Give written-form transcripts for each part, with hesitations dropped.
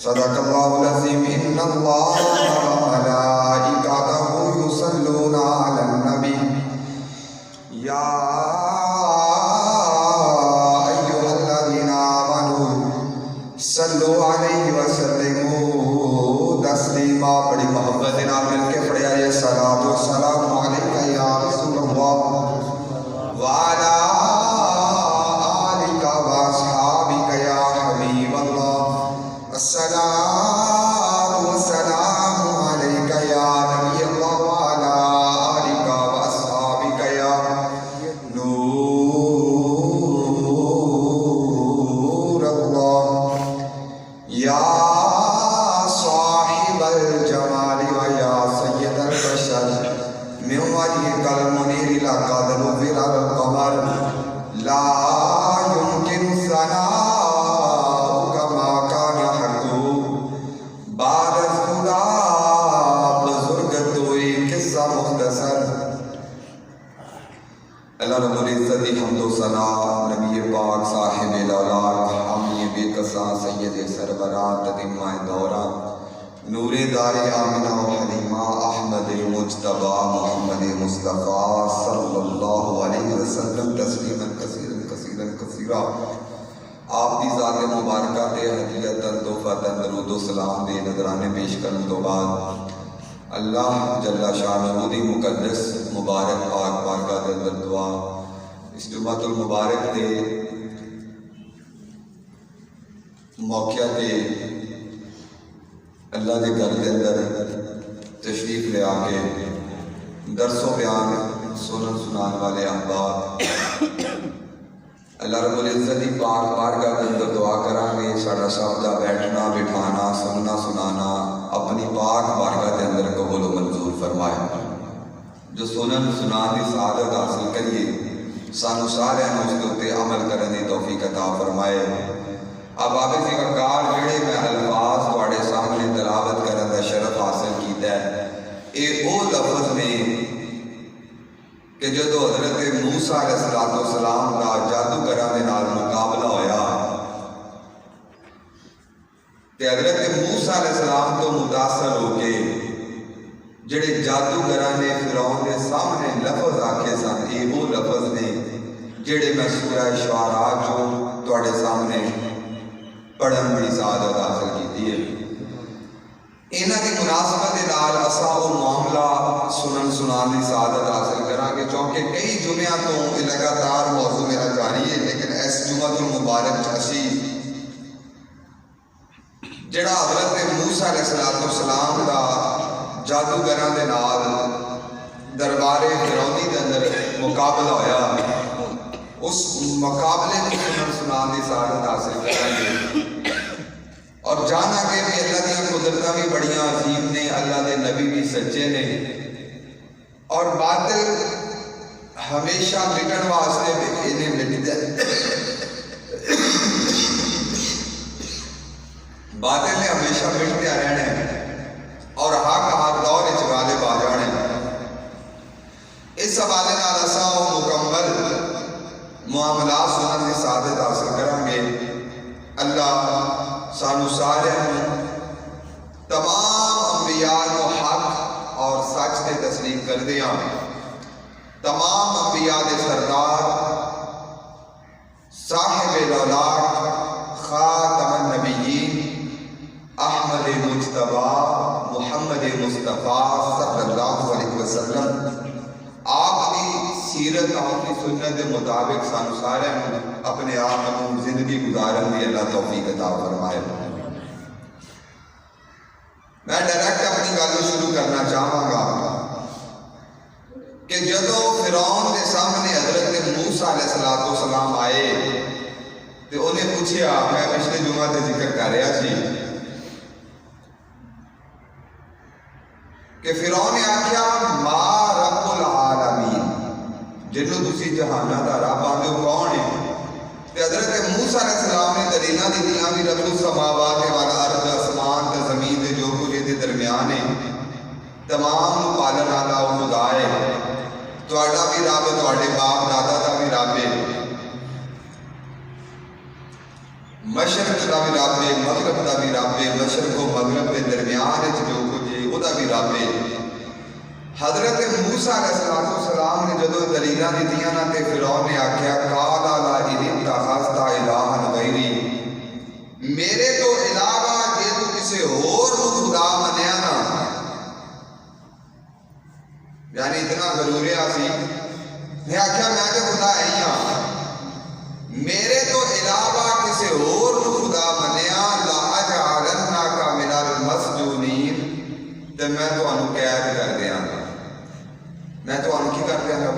صدق اللہ العظیم ان اللہ وملائکتہ یصلون علی النبی یا ایھا الذین آمنوا صلوا علیہ وسلموا تسلیما۔ بڑی محبت کے نام مل کے پڑھیا یہ صلاۃ و سلام علیکہ یا رسول اللہ وعلی آلکہ واصحابکہ یا حبیب اللہ۔ الصلاة والسلام عليك يا نبي الله وعلى آلك وأصحابك يا نور الله يا صاحب الجمال ويا سيد البشر من وجهك المنير لقد نور القمر لا يمكن الثناء اللہ رب العزت حمد و ثنا نبی پاک صاحب الاولاق حامی بے قصاں سید سربراہ تتمہ دورہ نور دار آمنہ و حلیمہ احمد مجتبہ محمد مصطفیٰ صلی اللہ علیہ وسلم تسلیما کثیرا کثیرا کثیرا۔ آپ دی ذات مبارکہ تے ہدیۃ تحفۃ درود و سلام دے نذرانے پیش کرنے تو بعد اللہ جل شانہ دی مقدس مبارک پاک بارگاہ دے اندر دعا اس جمعۃ المبارک دے موقع تے اللہ دے گھر دے اندر تشریف لے آ کے درس و بیان سنن سنان والے احباب اللہ رب العزت دی پاک بارگاہ دے اندر دعا کران گے ساڈا سب دا بیٹھنا بٹھانا سننا سنانا اپنی پاک بارگاہ دے اندر قبول و منظور فرمائے۔ جو سنن سنان دی سعادت حاصل کریے سانو سارے اس تے عمل کرنے دی توفیق عطا فرمائے۔ اب آپ سی وقار جڑے میں الفاظ تواڈے سامنے تلاوت کرن دا شرف حاصل کیتا ہے اے او لفظ نے کہ جدو حضرت موسیٰ علیہ السلام کا جادوگراں دے نال مقابلہ ہویا تے حضرت موسیٰ علیہ السلام تو متاثر ہو کے جڑے جادوگراں نے فرعون دے سامنے لفظ آکھے سن اے وہ لفظ نے جڑے میں سورہ شعراء جو تواڈے سامنے پڑھن دی سعادت حاصل کیتی ہے۔ انہاں دی مناسبت دے نال اساں او معاملہ سنن سنان دی سعادت حاصل کران گے کیونکہ کئی جمعیاں تو لگاتار موضوع میرا جاری ہے، لیکن اس جمعۃ المبارک اسی جڑا حضرت موسیٰ علیہ السلام دا جادوگراں دے نال دربار فرعونی دے اندر مقابلہ ہویا اس مقابلے میں سنن سنان دی سعادت حاصل کران گے اور جانا کہ اللہ دیا قدرتاں بھی بڑیاں عظیم نے، اللہ دے نبی بھی سچے نے اور باطل ہمیشہ مٹن واسطے انہیں مٹ جائے باطل نے ہمیشہ مٹتے رہنا ہے اور اور حق ہر دور وچ غالب آ جانے۔ اس حوالے نال اساں مکمل معاملات سنن دی سعادت حاصل کریں گے۔ اللہ سانو سارے تمام انبیاء کو حق اور سچ تے تسلیم کر دیاں، تمام انبیاء دے سردار صاحب الاولاق خاتم النبیین احمد مجتبی محمد مصطفیٰ صلی اللہ علیہ وسلم آپ کی سیرت آپ کی سنت کے مطابق سانو سارے اپنے آپ کو زندگی گزارن دی اللہ توفیق عطا فرمائے۔ میں ڈائریکٹ اپنی گل شروع کرنا چاہوں گا کہ جدو فرعون کے سامنے حضرت موسیٰ علیہ السلام آئے تو انہیں پوچھا، میں پچھلے جمعہ تے ذکر کر رہا سی کہ فرعون نے آکھیا ما رب العالمین، جنوں تسی جہانہ دا رب آندے ہو کون ہے؟ تے حضرت موسیٰ علیہ السلام نے دلیلاں دتیاں بھی رب السماوات والارض، آسمان تے زمین دے جو کچھ دے درمیان ہے تمام پالن والا وہ خدا ہے، تہاڈا بھی رب، تہاڈے باپ دادا دا بھی رب ہے، مشرق دا بھی رب ہے، مغرب دا بھی رب ہے، مشرق و مغرب کے درمیان جو کچھ ہے وہ دا بھی رب ہے۔ حضرت موسیٰ علیہ السلام نے جدو دلیلاں دتیاں نا تے فرعون نے آکھیا قال لا اتخذت الہا غیری، میرے تو علاوہ جے تو کسے اور خدا منیا نا، یعنی اتنا غروریا سی، میں آکھیا میں تو خدا ہے ہی ہاں، میرے تو علاوہ کسے اور خدا منیا لأجعلنک من المسجونین، تے میں تو انو قید کر دیاں گا، میں تو انو کی کر دیاں گا؟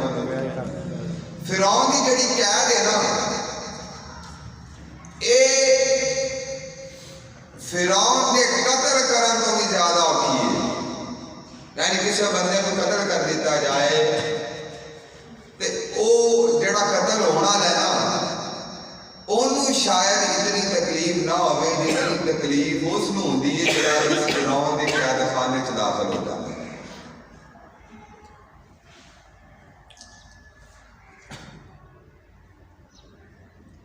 فرعون کی جڑی قید ہے نا، اے فرعون نے قتل کرن تو بھی زیادہ اوکھی ہے، یعنی کسی بندے کو قتل کر دیتا جائے تے او جڑا قتل ہونا لینا انہوں شاید اتنی تکلیف نہ ہوئے جتنی تکلیف اس نو ہوندی ہے جڑا اس فرعون دے قید خانے چ داخل ہو جاتا ہے۔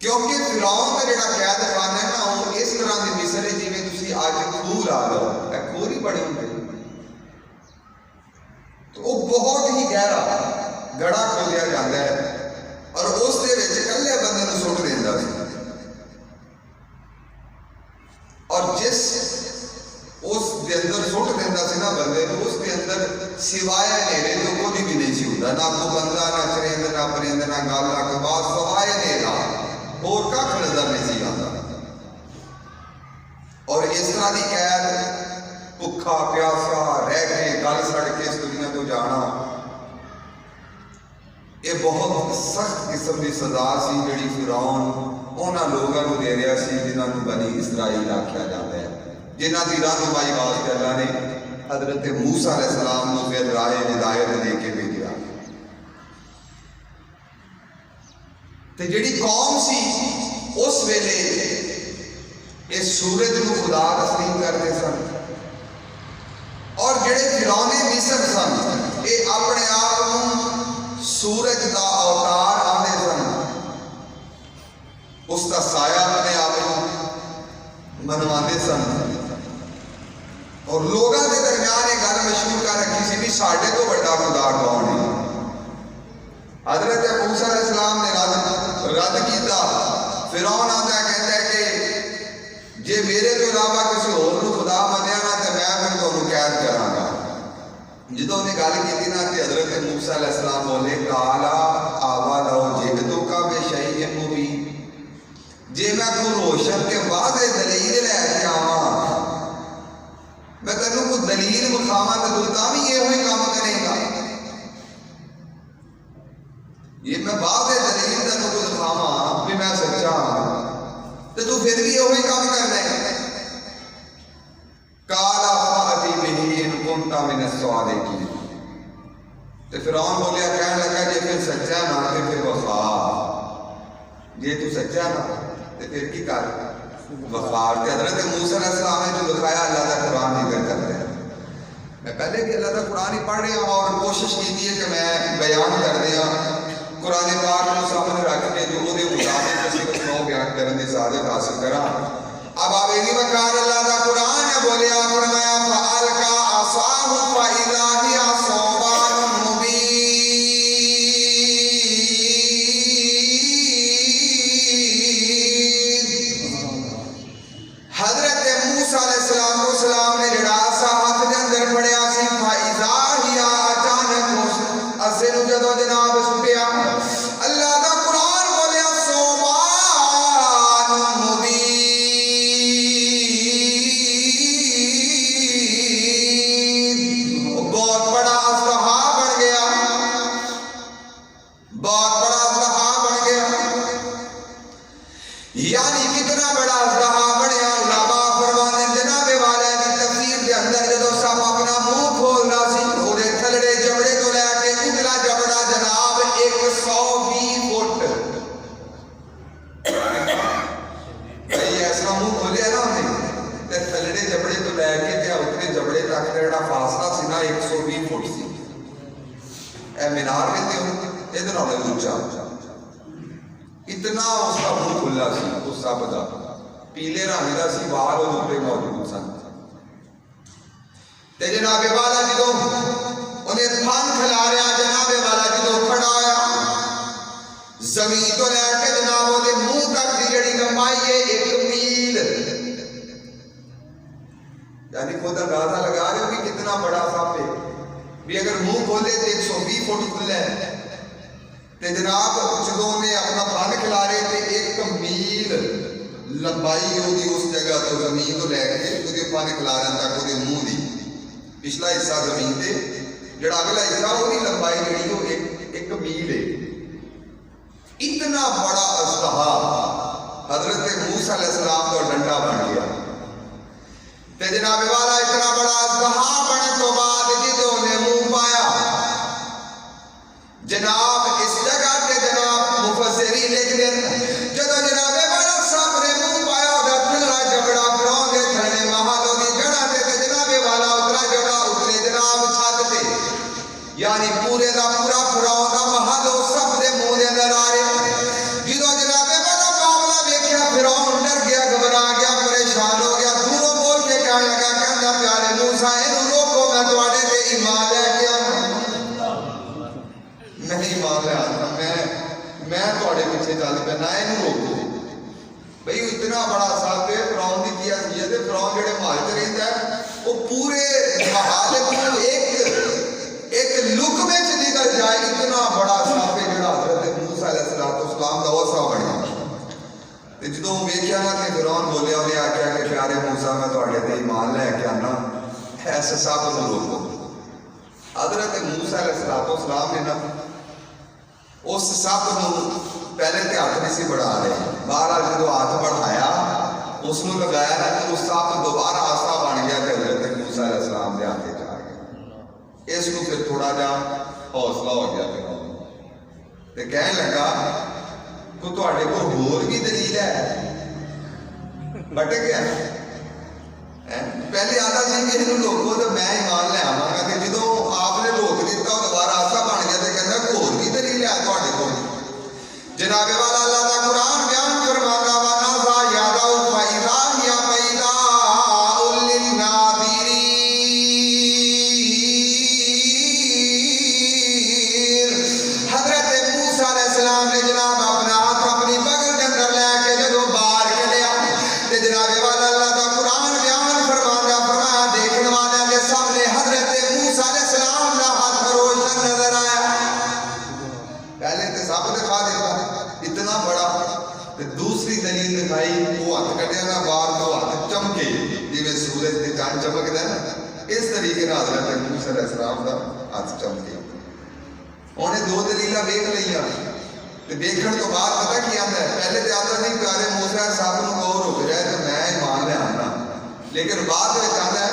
کیونکہ فرعون کا جڑا قید خانہ ہے نا وہ اس طرح دی مصر ہے جی میں تسی آج کھو لا لو، اے کھو ہی بڑے ہوندے تو وہ بہت ہی گہرا گڑا کھودیا جاتا ہے اور اس دے وچ کلے بندے نو سٹ دیندا سی، اور جس اس دے اندر سٹ دیندا سی نا بندے نو، اس دے اندر سوائے نیرے تو کوئی بھی نہیں سی ہوندا، نہ کوئی بندہ، نہ چرند، نہ پرند، نہ گل، نہ کوئی بات، سوائے نیرا اور کھ نظر نہیں سی آتا۔ اور اس طرح دی قید بھکھا پیاسا رہ کے گل سڑ کے اس دنیا تو جانا، یہ بہت سخت قسم کی سزا سی جڑی فرعون انہاں لوگاں کو دے رہا سی جنہاں کو بنی اسرائیل آکھیا جاتا ہے، جنہاں دی رہنمائی واسطے اللہ نے حضرت موسیٰ علیہ السلام کو پھر راہ ہدایت دے کے بھیجا۔ تے جڑی قوم سی اس ویلے اس سورج کو خدا تسلیم کرتے سن، اور جڑے فرعون مصر سن یہ اپنے آپ کو سورج دا اوتار آندے سن، اس کا سایہ اپنے آپ کو منواندے سن، اور لوگاں کے درمیان ایک گل مشہور کر رکھی سی بھی ساڈے تو بڑا خدا کون ہے۔ حضرت موسیٰ علیہ السلام نے رد کیتا، فرعون آتا ہے کہتا ہے کہ جے میرے تو علاوہ کسی اور خدا منیا نا تو میں پھر تمہیں قید کراں گا۔ جدوں نے گل کی نا کہ حضرت موسیٰ علیہ السلام بولے کالا آوا لو جئتک بشیء مبین، جے میں کوئی روشن کے واضح دلیل لے کے آواں، میں تینوں کوئی دلیل بکھاواں تو تاں بھی یہ ہوئی کام کرے گا، یہ میں واضح دلیل تینوں کو دکھاواں بھی میں سچا ہوں تو پھر بھی یہ ہوئی کام کر لیں۔ کالا فاتی بہ ان کنت من الصادقین، تو فرعون بولیا کہنے لگا جی پھر سچا نا تو پھر وفا، جی تو سچا نا تو پھر کی کر وفا۔ حضرت موسیٰ علیہ السلام نے جو دکھایا اللہ کا قرآن ذکر کرتے ہیں، میں پہلے بھی اللہ کا قرآن ہی پڑھ رہا اور کوشش کی ہے کہ میں بیان کر دیا قرآن پاک کو سامنے رکھ کے جو وہ مطابق صرف نو بیان کرنے کی سعادت حاصل کرا. اب آپ ایک وقار اللہ کا قرآن ہے بولیا فرمایا فَأَلْقَى عَصَاهُ فَإِذَا هِيَ ثُعْبَانٌ مُبِينٌ. حضرت موسیٰ علیہ السلام نے جڑا سا ہاتھ دے اندر پڑیا سی فَإِذَا هِيَ اچانک اسے نو جدو جناب سٹیا اللہ دا قرآن بولیا ثعبان مبین. بہت بڑا اژدہا بن گیا بہت بڑا اژدہا بن گیا. یعنی کتنا بڑا اژدہا بنیا علماء فرماتے ہیں جناب والے کی تفسیر کے اندر جدو سب اپنا منہ کھول رہا سی وہ تھلڑے جبڑے تو لے کے اتلا جبڑا جناب 120 فٹ بھائی ایسا منہ کھولیا نا انہیں تے تھلڑے جبڑے تو لے کے تے اتنے جبڑے تک جڑا فاصلہ سی نا 120 فٹ سی. اے مینار میں تے ادھر والے اونچا اتنا اس کا منہ کھلا سی اس سب کا پیلے رنگ کا سی وال وہ اوپر موجود سن. تے جناب والا جدو انہیں تھن کھلاریا جناب والا جدو کھڑا آیا زمین تو لے کے جناب وہ منہ تک دی جڑی لمبائی ہے 1 میل. یعنی خود اندازہ لگا رہے ہو کہ کتنا بڑا سپ ہے بھی اگر منہ کھولے تو 120 فٹ کھلا ہے تے جناب جدو نے اپنا تھن کھلارے تے 1 میل لمبائی ہوگی اس جگہ تو زمین تو لے کے وہ تھن کھلارن تک وہ منہ دی پچھلا حصہ زمین تے جڑا اگلا حصہ وہ دی لمبائی جڑی وہ 1 میل ہے. اتنا بڑا اژدہا حضرت موسیٰ علیہ السلام تو ڈنڈا بن گیا. تے جناب والا اتنا بڑا اژدہا بنے تو بعد جدو نے منہ پایا جناب اس جگہ تے جناب مفسرین لکھ دیں جدو جناب والا سب نے منہ پایا اور تھلڑا جبڑا فرعون دے تھلے محلوں دی جڑا تے جناب والا اترا جڑا اترے جناب چھت تے یعنی پورے دا پورا فرعون دا محل سب دے منہ دے اندر آ رہے. جدو جناب والا معاملہ ویکھیا فرعون ڈر گیا گھبرا گیا پریشان ہو گیا دوروں بول کے کہنے لگا کہندا پیارے موسیٰ اینو روکو میں تواڈے تے ایمان لے کے آنا. نہیں ایمان لے آنا میں تواڈے پیچھے چل پیا نہ اینو روکو. بھئی اتنا بڑا سپ ہے فرعون دی کیا حیثیت ہے فرعون جڑے محل تے رہندا ہے وہ پورے محل کو ایک لک میں نکل جائے. اتنا بڑا سپ ہے جڑا حضرت موسیٰ علیہ السلام دا وسا بنیا. تے جدوں ویکھیا نا کہ فرعون بولیا انہیں آکھیا کہ پیارے موسیٰ میں تواڈے تے ایمان لے کے آنا ایسے سپ نوں روکو. حضرت موسیٰ علیہ السلام نے نا اس سپ نوں پہلے تے ہاتھ نہیں سی بڑھا رہے بہرحال جدو ہاتھ بڑھایا اس نوں لگایا نا کہ اس سپ دوبارہ آسا بن گیا تے حضرت موسیٰ علیہ السلام دے ہاتھ چ آ گیا. اس نوں پھر تھوڑا جا حوصلہ ہو گیا تے کہنے لگا کو تواڈے کول ہور بھی دلیل ہے بٹ گیا پہلے آتا سی کہ اینو روکو تو میں ایمان لے آواں گا کہ جدوں آپ نے روک دیتا وہ دوبارہ آسا بن گیا تے کہندا کو ہور بھی دلیل ہے تواڈے کول. جناب والا اللہ دا قرآن بیان فرماتا ونزع یدہ فإذا ہی بیضاء للناظرین. حضرت موسیٰ علیہ السلام نے جناب اپنا ہاتھ اپنی بغل کے اندر لے کے جدو باہر کھلیا تے جناب والا اللہ دا قرآن بیان فرمایا دیکھنے والے کے سامنے حضرت موسیٰ علیہ السلام دا ہاتھ روشن نظر آیا. پہلے تے سب دکھا دیتا اتنا بڑا تے دوسری دلیل دکھائی وہ ہاتھ کٹیا نا باہر تو ہاتھ چمکے جویں سورج تے چاند چمکدا ہے نا اس طریقے نال حضرت موسیٰ علیہ السلام دا ہاتھ چمکے. انہیں دو دلیلاں ویکھ لئیاں تے دیکھن تو بعد پتہ کی آندا ہے پہلے تے آندا نہیں پیارے موسیٰ سب نوں کہو رک جائے تے میں ایمان لے آنا لیکن بعد وچ آندا ہے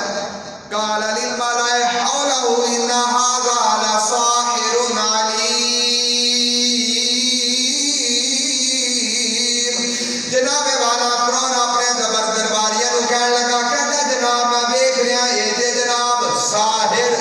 قال للملائ حوله ان هذا لساحر علیم. جناب والا فرعون اپنے درباریاں نوں کہنے لگا کہندا جناب میں ویکھ رہا اے تے جناب ساحر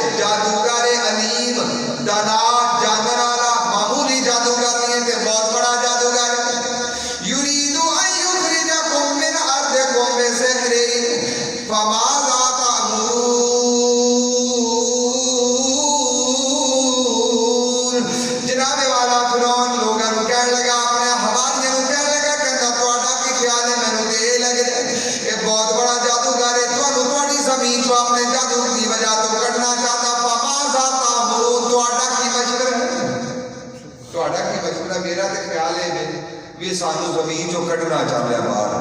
بھی سانو زمین چوں کڈنا چاہتا ہے باہر،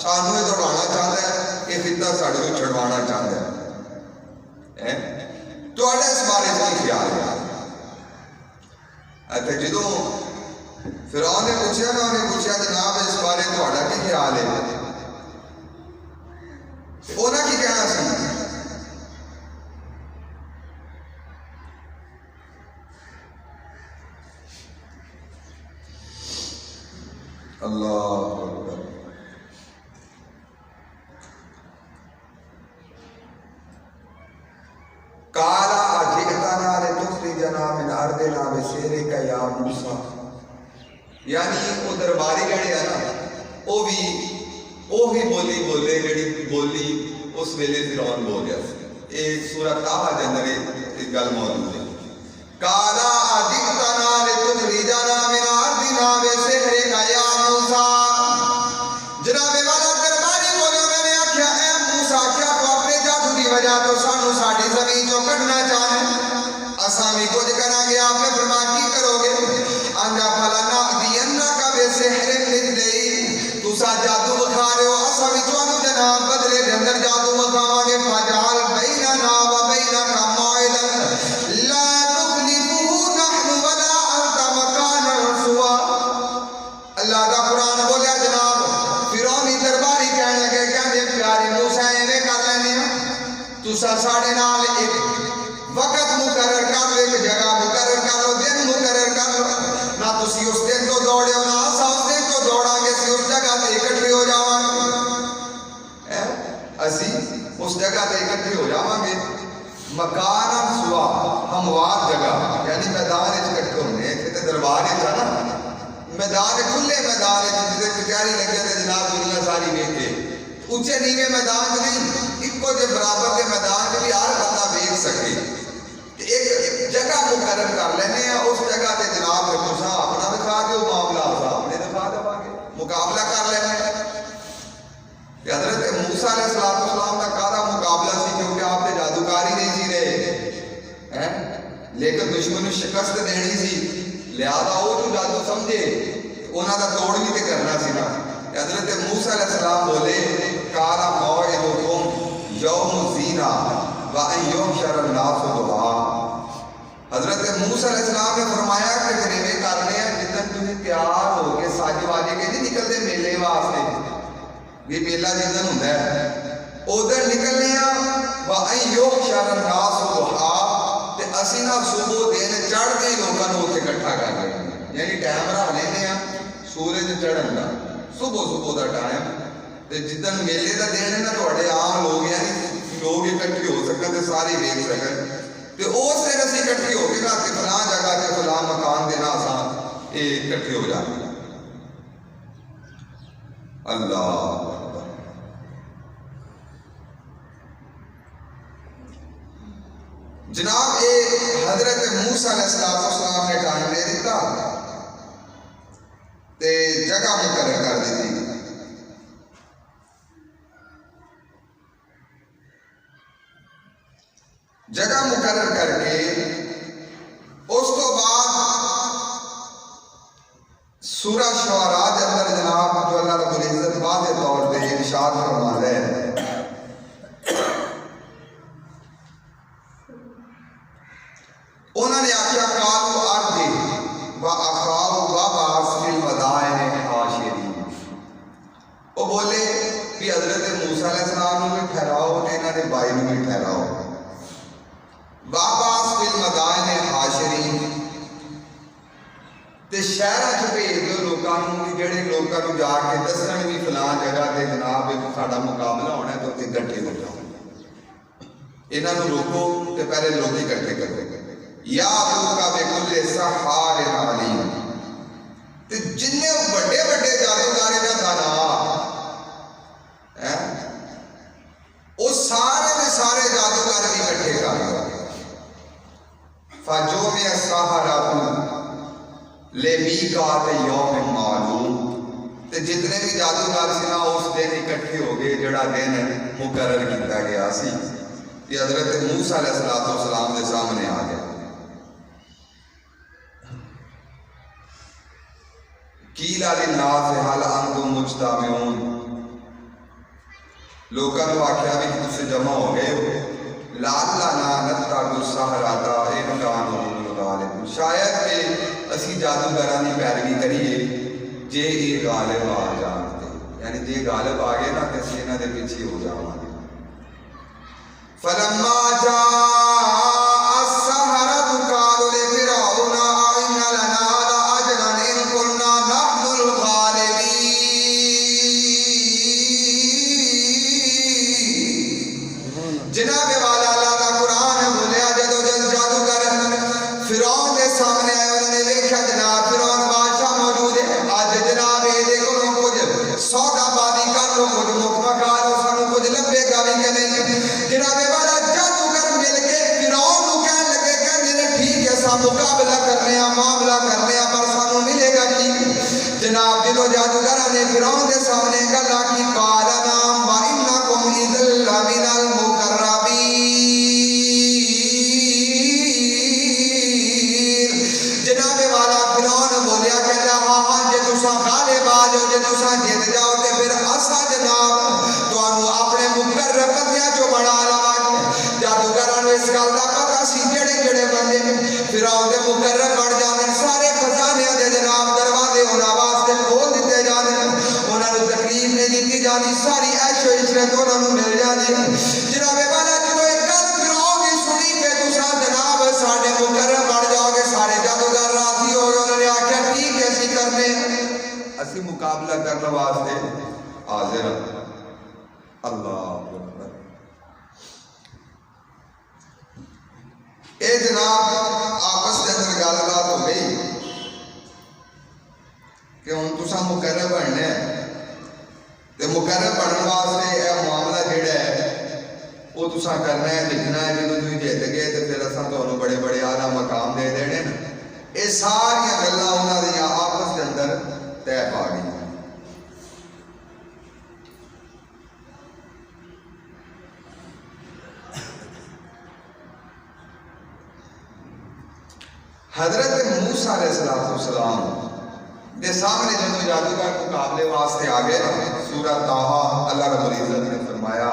سانو یہ دوڑانا چاہتا ہے، یہ خطہ ساڈے کو چھڑوانا چاہتا ہے۔ تہاڈا اس بارے کی خیال ہے؟ تے جدوں فرعون نے پوچھا نا، انہیں پوچھا جناب اس بارے تہاڈا کی خیال ہے، انہاں کی کہنا سی؟ اللہ اکبر۔ قالا اجئتنا لتخرجنا من ارضنا بسحرک یا موسیٰ، یعنی وہ درباری جڑے ہیں نا، وہ بھی بولی بولے جڑی بولی اس ویلے فرعون بول رہا سی۔ یہ سورہ طٰہٰ دے اندر یہ گل موجود ہے۔ قالا اجئتنا لتخرجنا من ارضنا بسحرک یا موسیٰ، جناب والا درباری بولے، انہوں نے آکھیا اے موسیٰ کیا تو اپنے جادو دی وجہ تو سانو ساڈی زمین چوں کڈنا چاہے؟ اساں بھی کچھ کراں گے۔ آپ نے فرمایا کی کرو گے؟ آندا فلنأتینک بسحر مثلہ، تساں جادو وکھا رہے ہو، اساں بھی تانوں جناب بدلے دے اندر جادو وکھاواں گے۔ فجعل بیننا وبینک موعدا لا نخلفہ نحن ولا انت مکانا سوا۔ اللہ دا قرآن بولیا جناب، فرعونی درباری کہنے لگے، کہندے پیارے موسیٰ ایویں کر لینے ہو، تساں ساڈے نال ایک وقت مقرر کر لو، ایک جگہ مقرر کر لو، دن مقرر کر لو، نہ تسی اس دن تو دوڑے ہو، نہ اساں اس دن تو دوڑاں گے، اسی اس جگہ تے اکٹھے ہو جاواں گے، اسی اس جگہ تے اکٹھے ہو جاواں گے۔ مکانا سوا، ہموار جگہ، یعنی میدان وچ اکٹھے ہونے، تے دربار وچ ہے نا، میدان کھلے میدان جتے کچہری لگے تے جناب دنیا ساری ویکھے، اونچے نیوے میدان چ نہیں، اکو جے برابر کے میدان چ بھی ہر بندہ ویکھ سکے۔ ایک جگہ مقرر کر لینے ہیں، اس جگہ تے جناب تساں اپنا دکھا دیو معاملہ، اساں اپنے دکھا دواں گے، مقابلہ کر لینے ہیں۔ حضرت موسیٰ علیہ السلام کا کارا مقابلہ سی، کیونکہ آپ تے جادوکاری نہیں سی رہے، لیکن دشمن کو شکست دینی سی، لہذا وہ جو جادو سمجھے انہاں دا توڑ بھی تے کرنا سی نا۔ حضرت موسیٰ علیہ السلام بولے قال موعدکم یوم الزینہ وان یحشر الناس ضحیٰ۔ حضرت موسیٰ علیہ السلام نے فرمایا کہ پھر یہ کرنے ہیں جتن تمہیں تیار ہو کے سج واجے کے نہیں نکلتے میلے واسطے، بھی میلہ جتن ہوندا ہے ادھر نکلنے ہیں، وان یحشر الناس ضحیٰ، تے اسی نہ صبح دن چڑھدے ہی لوکاں نوں اوتھے اکٹھا کر لیں، یعنی ٹائم رکھ لینے ہیں سورج چڑھن دا، صبح دا ٹائم، تے جدن میلے دا دن ہے نا تہاڈے عام لوگ یعنی لوگ اکٹھے ہو سکن تے سارے ویکھ سکن، تے اس دن اسی اکٹھے ہو کے نا کہ فلاں جگہ تے فلاں مکان دے نا اساں اکٹھے ہو جانے۔ اللہ اکبر۔ جناب اے حضرت موسیٰ علیہ السلام نے ٹائم دے دیتا تے جگہ مقرر کر دیتی۔ جگہ مقرر کر کے اس تو بعد سورہ شعراء کے اندر جناب جو اللہ رب العزت واضح طور پہ ارشاد فرما رہے ہیں، انہوں نے آخیا قالوا ارجع واخاہ وابعث فی المدائن حاشرین، وہ بولے کہ حضرت موسیٰ علیہ السلام نے بھی ٹھہراؤ تے انہوں نے بائی نے بھی ٹھہراؤ، وابعث فی المدائن حاشرین، تے شہراں چ بھیج دیو لوکاں نوں کہ جڑے لوکاں نوں جا کے دسن بھی فلاں جگہ تے جناب ساڈا مقابلہ ہونا ہے تو تے اکٹھے ہو جاؤ، انہاں نوں روکو تے پہلے لوگ اکٹھے کرو، یا ابوکا بکل سحار علیم، تے جننے بڑے بڑے جادوگر انہاں دا نام وہ سارے دے سارے جادوگر بھی اکٹھے کر لو، فجمع السحرۃ لمیقات یوم معلوم، تے جتنے بھی جادوگر سی نا اس دن اکٹھے ہو گئے جڑا دن مقرر کیتا گیا سی، یہ حضرت موسیٰ علیہ السلام دے سامنے آ گیا۔ قیل للناس هل انتم مجتمعون، لوگوں نے آخیا بھی کہ تسے جمع ہو گئے ہو، لعلنا نتبع السحرۃ ان کانوا هم الغالبین، شاید کہ اسی جادوگراں دی پیروی کریے جے یہ غالب آ جانتے، یعنی جے غالب آ گئے نا تے اسی انہاں دے پیچھے ہو جاواں گے۔ فلما جاء السحرۃ قالوا لفرعون أئن لنا لأجرا إن كنا نحن الغالبين، جناب والا اللہ کا قرآن بولیا جدو جادوگر فرعون کے سامنے آئے، انہوں نے دیکھا جناب فرعون بادشاہ موجود ہے، آج جناب یہ دیکھو کچھ سودا بادی کر لو، کچھ مکمکا لو، سانو کچھ لبے گا بھی کہ نہیں۔ جناب والا جادوگر مل کے فرعون کو کہنے لگے کہ ٹھیک ہے سا مقابلہ کرنے ہیں، معاملہ کرنے ہیں، پر سانو ملے گا کی؟ جناب جدو جادوگر نے فرعون کے سامنے گلا کی، قال نعم وإنكم إذا لمن المقربين، جناب والا فرعون بولیا کہ ہاں ہاں جے تساں غالب آ جاؤ، جے تساں جیت جاؤ تے پھر اساں جناب تانوں اپنے مقرب بندیاں چوں بنا لواں گے۔ جادوگراں نوں اس گل دا پتہ سی جڑے جڑے بندے فرعون دے مقرب بن جاندے سارے خزانیاں دے جناب دروازے انہاں واسطے کھول دتے جاندے، انہاں نوں تکلیف نہیں دتی جاندی، ساری عیش و عشرت انہاں نوں مل جاندی۔ جناب والا جدوں ایک گل فرعون نے سنی کہ تساں جناب ساڈے مقرب بن جاؤ گے، سارے جادوگر راضی ہو گئے، انہوں نے آخیا ٹھیک ہے اسی کرنے، اسی مقابلہ کرنے واسطے حاضر ہیں۔ اللہ اکبر۔ اے جناب آپس کے اندر گل بات ہو گئی کہ ہن تساں مقرب بننے تے مقرب بننے واسطے اے معاملہ جڑا ہے وہ تساں کرنا ہے، لکھنا ہے، جدوں تسی جیت گئے تے پھر اساں تانوں بڑے بڑے اعلیٰ مقام دے دینے نا۔ یہ ساری گلاں انہاں دیاں آپس کے اندر طے پا گئی۔ حضرت موسیٰ علیہ السلام دے سامنے جب جادوگر مقابلے واسطے آ گئے سورہ طٰہٰ اللہ رب العزت نے فرمایا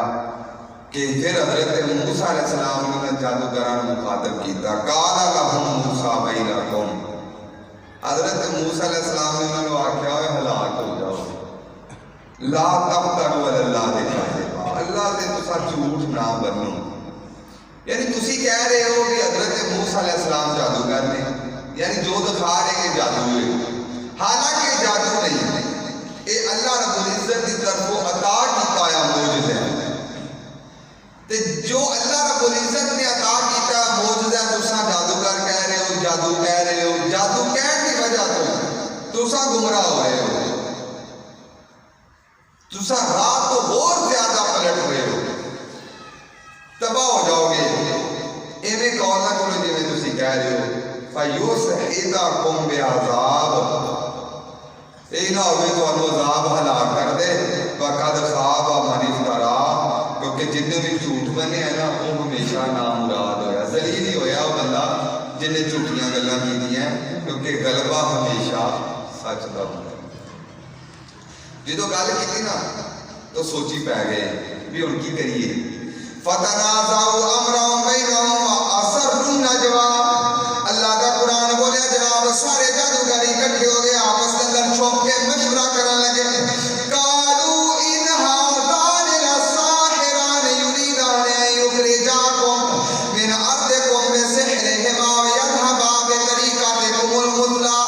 کہ پھر حضرت موسیٰ علیہ السلام نے جادوگراں مخاطب کیتا، قال لهم موسیٰ ویلکم، حضرت موسیٰ علیہ السلام نے انہوں نے آخیا ہوئے ہلاک ہو جاؤ، لا تفتروا علی اللہ کذبا، اللہ سے تسا جھوٹ نہ بنو، یعنی تسی کہہ رہے ہو کہ حضرت موسیٰ علیہ السلام جادوگر نے، یعنی جو دکھا رہے ہیں جادو ہے، حالانکہ جادو نہیں، یہ اللہ رب العزت کی طرف عطا کیتا ہے معجزہ ہے، تے جو اللہ رب العزت نے عطا کیتا ہے معجزہ تسا جادوگر کہہ رہے ہو، جادو کہہ رہے ہو، جادو کہنے کی وجہ تو تسا گمراہ ہو رہے ہو، تسا رات تو اور زیادہ پلٹ ہوئے ہو، تباہ ہو جاؤ گے۔ ایویں کہو نہ کرو جی میں تسی کہہ رہے ہو، فَيُسْحِتَكُمْ بِعَذَابٍ، یہ نہ ہوئے تو انہوں عذاب ہلاک کر دے، وَقَدْ خَابَ مَنِ افْتَرَىٰ، کیونکہ جتنے بھی جھوٹ بنے ہیں نا وہ ہمیشہ نامراد ہویا، ذلیل ہی ہویا وہ بندہ جن نے جھوٹیاں گلاں کی ہیں، کیونکہ غلبہ ہمیشہ سچ دا ہوتا ہے۔ جدو گل کی نا تو سوچی پہ گئے بھی ان کی کریے، فَتَنَازَعُوا أَمْرَهُمْ بَيْنَهُمْ وَأَسَرُّوا النَّجْوَىٰ، اللہ کا قرآن بولے جناب سارے جادوگر اکٹھے ہو گئے، آپس کے اندر چھپ کے مشورہ کرنے لگے، قَالُوا إِنْ هَٰذَانِ لَسَاحِرَانِ يُرِيدَانِ أَن يُخْرِجَاكُم مِّنْ أَرْضِكُم بِسِحْرِهِمَا وَيَذْهَبَا بِطَرِيقَتِكُمُ الْمُثْلَىٰ،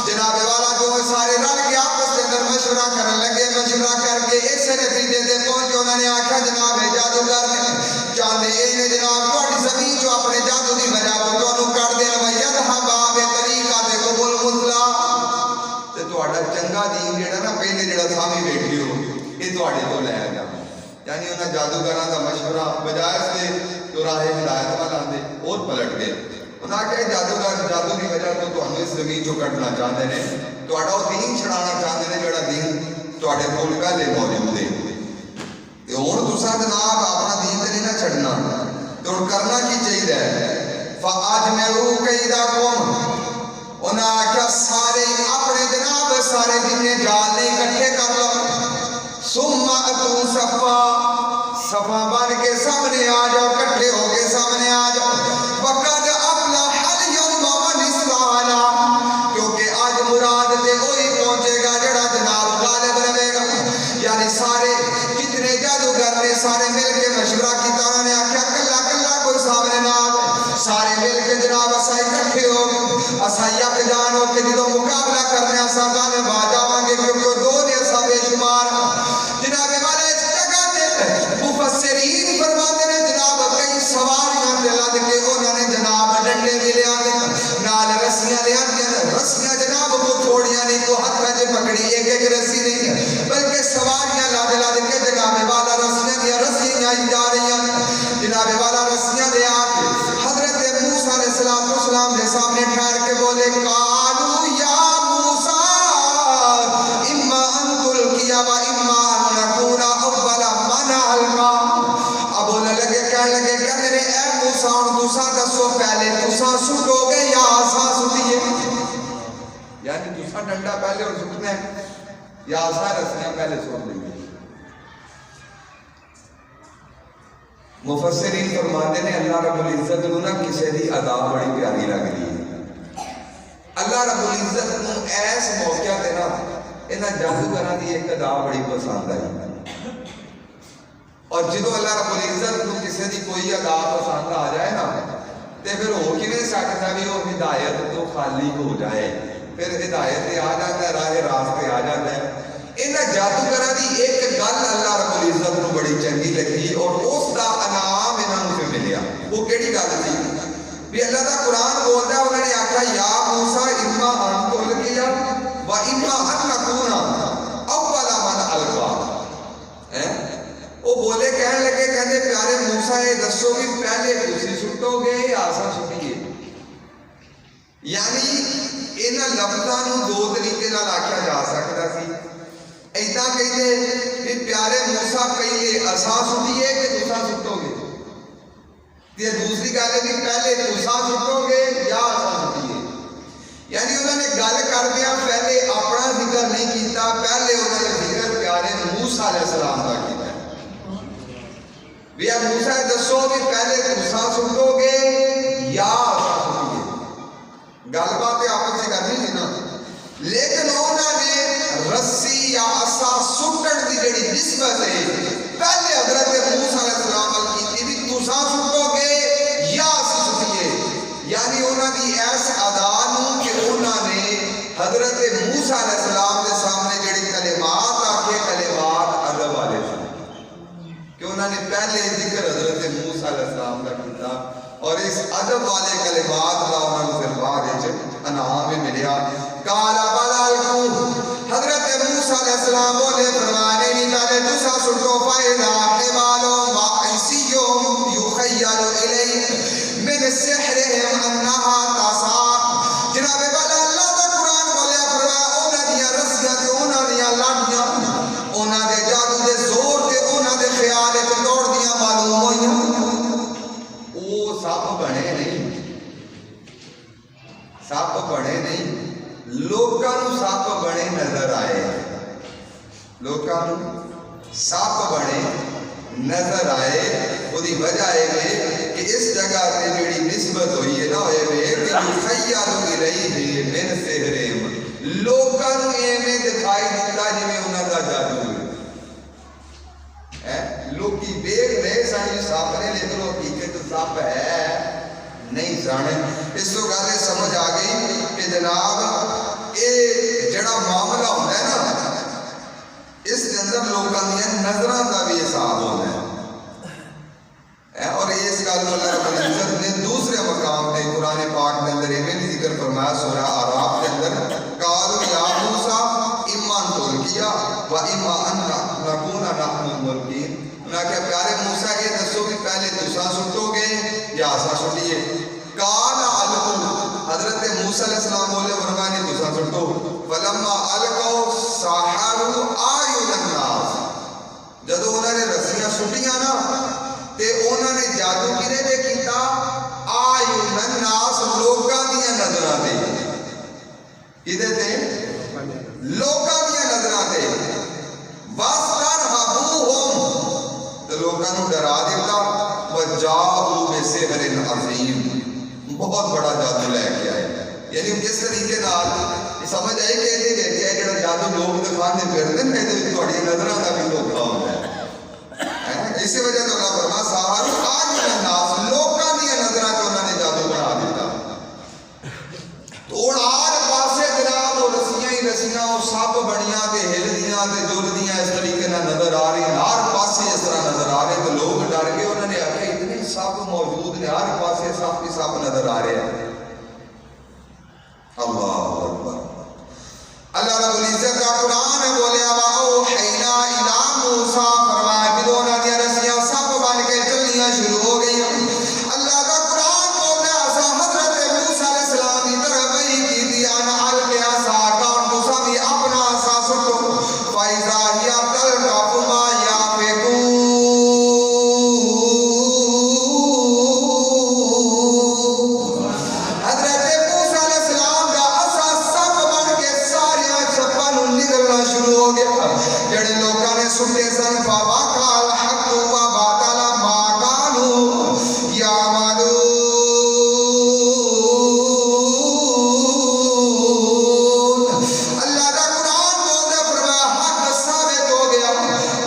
جناب والا جو سارے رل کے آپس کے اندر مشورہ کرنے لگے، مشورہ کر کے اس نتیجے سے پہنچے، انہوں نے آخیا جناب جادوگر نے چاہتے ہیں جناب تھوڑی زمین جو اپنے جادو کی وجہ تو تانوں کر دین، وَيَذْهَبَا بِطَرِيقَتِكُمُ الْمُثْلَىٰ، تے تہاڈا چنگا دین جڑا نا پہلے جڑا سامنے بیٹھے ہو یہ تہاڈے تو لے جا، یعنی انہاں جادوگراں دا مشورہ بجائے سے تو راہ ہدایت والا آندے اور پلٹ گئے، انہاں کہ جادوگر جادو کی وجہ تو تانوں اس زمین چوں کڈنا چاہتے ہیں، تہاڈا وہ دین چھڑانا چاہتے ہیں جڑا دین تہاڈے کول پہلے موجود ہے، تے ہن تساں جناب اپنا دین تے نہیں نہ چھڈنا، تے ہن کرنا کی چاہیے، فَأَجْمِعُوا كَيْدَكُمْ، انہاں آخیا سارے اپنے جناب سارے صفاں بن کے سامنے آ جاؤ، کٹھے ہو کے سامنے آ جاؤ۔ وَقَدْ أَفْلَحَ الْيَوْمَ مَنِ اسْتَعْلَىٰ، کیونکہ آج مراد تے وہی پہنچے گا جڑا جناب غالب رہے گا۔ یعنی سارے جتنے جادوگر نے سارے مل کے مشورہ کیتا، انہوں نے آکھیا کلا کلا کوئی سامنے نہ آوے، سارے مل کے جناب اساں اکٹھے ہو گئے، اساں یک جان ہو کے جدوں مقابلہ کرنے اساں غالب آ جاواں گے، کیونکہ دو نے اساں بے شمار ہاں۔ جناب والا اس جگہ تے مفسرین فرماتے ہیں جناب کئی سواریاں تے لد کے انہوں نے جناب ڈنڈے بھی لے آتے نال رسیاں لے آتی ہیں، رسیاں جناب وہ تھوڑیاں نہیں تو ہاتھ میں پکڑی ایک ایک رسی نہیں بلکہ سواریاں لد لد کے جناب والا رسیاں دیا رسیاں جا رہی ہیں۔ جناب والا رسیاں لے آ کے حضرت موسیٰ علیہ السلام کے سامنے ٹھہر کے بولے قالوا یا موسیٰ اما ان تلقی و اما ان نکون اول من القی۔ اب بولنے لگے کہنے لگے کہ میرے اے موسیٰ اور تساں دسو پہلے تساں سٹو گے یا اساں سٹیے؟ یعنی تساں ڈنڈا پہلے اور سٹنا ہے یا اساں رسیاں پہلے سٹ دیں گے؟ مفسرین فرماتے ہیں اللہ رب العزت نو نہ کسی دی ادا بڑی پیاری لگ رہی ہے۔ اللہ رب العزت نو ایس موقع تے نا انہاں جادوگراں دی ایک ادا بڑی پسند آئی، اور جدو اللہ رب العزت نو کسی دی کوئی ادا پسند آ جائے نا تے پھر ہو کیویں سکدا بھی وہ ہدایت تو خالی ہو جائے، پھر ہدایت تے آ جاتا ہے، راہ راست پہ آ جاتا ہے۔ انہاں جادوگراں دی ایک گل اللہ رب العزت نو بڑی چنگی لگی اور اس دا انعام انہاں نوں پھر ملیا۔ وہ کیڑی گل سی بھی اللہ دا قرآن بولدا ہے، انہوں نے آکھا یا موسیٰ اما ان تلقی و اما ان نکون اول من القی۔ وہ بولے کہنے لگے کہتے پیارے موسیٰ یہ دسو بھی پہلے تسی سٹو گے یا اساں سٹیے؟ یعنی انہاں لفظاں نوں دو طریقے نال آکھیا جا سکدا سی۔ ایداں کہتے کہ پیارے موسیٰ پہلے اساں سٹیے کہ تساں سٹو گے؟ یہ دوسری گل ہے کہ پہلے تساں سٹو گے یا اساں سٹیے؟ یعنی انہوں نے گل کر دیا پہلے اپنا ذکر نہیں کیتا، پہلے انہوں نے ذکر پیارے موسیٰ علیہ السلام کا کیتا۔ بھی اب موسیٰ دسو بھی پہلے تساں سٹو گے یا اساں سٹیے؟ گل بات آپس سے کرنی سی نا، لیکن انہوں نے رسی یا عصا سٹن دی جڑی نسبت ہے پہلے حضرت موسیٰ علیہ السلام ال کیتی بھی تساں سٹو گے یا اساں سٹیے۔ یعنی انہوں دی ایس ادا نوں کہ انہوں نے حضرت موسیٰ علیہ السلام کے سامنے جڑی کلمات آکھے کلمات ادب والے تھے کہ انہوں نے پہلے ذکر حضرت موسیٰ علیہ السلام کا کیتا اور اس ادب والے کلمات کا انہوں نے پھر بعد انعام ملیا۔ قال بل القوا، حضرت موسیٰ علیہ السلام بولے فرمانے نہیں پہلے تساں سٹو فإذا حبالهم وعصيهم يخيل إليه من سحرهم أنها تسعى۔ جناب والا اللہ دا قرآن بولیا فرمایا انہاں دیاں رسیاں تے انہاں دیاں لاٹھیاں انہاں دے جادو دے زور تے انہاں دے خیال وچ دوڑ دیاں معلوم ہوئیاں۔ او سپ بنے نہیں، سپ بنے نہیں، لوکاں نوں سپ بنے نظر آئے، لوکاں نوں سپ بنے نظر آئے۔ وہی وجہ ہے کہ اس جگہ تے جڑی نسبت ہوئی ہے نا ہوئے کہ یخیل الیہ من سحرہم، لوکاں نوں ایویں دکھائی دیتا جویں انہاں دا جادو ہے۔ لوکی دیکھ رہے سن سپ نے لیکن وہ حقیقت سپ ہے نہیں جانے۔ اس تو گل سمجھ آ گئی کہ جناب یہ جڑا معاملہ ہوتا ہے نا اس کے اندر لوگوں دیا نظراں کا بھی حساب ہوتا ہے، اور اس گل اللہ رب العزت نے دوسرے مقام پہ قرآن پاک کے اندر یہ بھی ذکر فرمایا سورہ اعراف کے اندر قالوا یا موسیٰ اما ان تلقی و اما ان نکون نحن الملقین۔ انہوں نے کہا پیارے موسیٰ یہ دسو کہ پہلے تساں سٹو گے یا اساں سٹیے؟ قال القوا، حضرت موسیٰ علیہ السلام بولے فرمایا تساں سٹو۔ فلما القوا سحروا اعین الناس، جدو انہوں نے رسیاں سٹیاں نا تے انہوں نے جادو کنے دے کیتا؟ اعین الناس، لوکاں دیاں نظراں تے۔ کدے تے؟ لوکاں دیاں نظراں تے۔ واسترہبوہم، تے لوکاں نوں ڈرا دیتا وجاؤ بسحر عظیم، بہت بڑا جادو لے کے آئے. یعنی جس طریقے نال سمجھ آئی کہ یہ جڑا جادو لوگ دکھانے پھرتے ہیں یہ تھوڑی نظروں کا بھی دھوکھا ہوتا ہے. اسی وجہ تو اللہ فرما ساحر آج الناس لوکاں دی نظراں چ انہوں نے جادو بنا دیتا. توڑ آر پاسے جناب وہ رسیاں ہی رسیاں وہ سب بڑیاں تے ہلدیاں تے جلدیاں اس طریقے نال نظر آ رہی ہیں. ہر پاسے اس طرح نظر آ رہے تو لوگ ڈر گئے. انہوں نے آخیا اتنے سب موجود نے ہر پاسے سب کی سب نظر آ رہے ہیں. اللہ اکبر. اللہ رب العزت کا قرآن بولیا وَأَوْحَيْنَا إِلَىٰ مُوسَىٰ فرمایا جدوں انہاں دیاں رسیاں سب بن کے چلنیاں شروع ہو گئیاں. اللہ کا قرآن بولیا اسا حضرت موسیٰ علیہ السلام کی طرف وحی کی دی ان القی عصاک اور موسیٰ بھی اپنا عصا سٹو فَإِذَا هِيَ تَلْقَفُ مَا يَأْفِكُونَ. سنتے سن فواقع الحق وباطل ما كانوا يعملون. اللہ کا قرآن بولتا فرمایا حق ثابت ہو گیا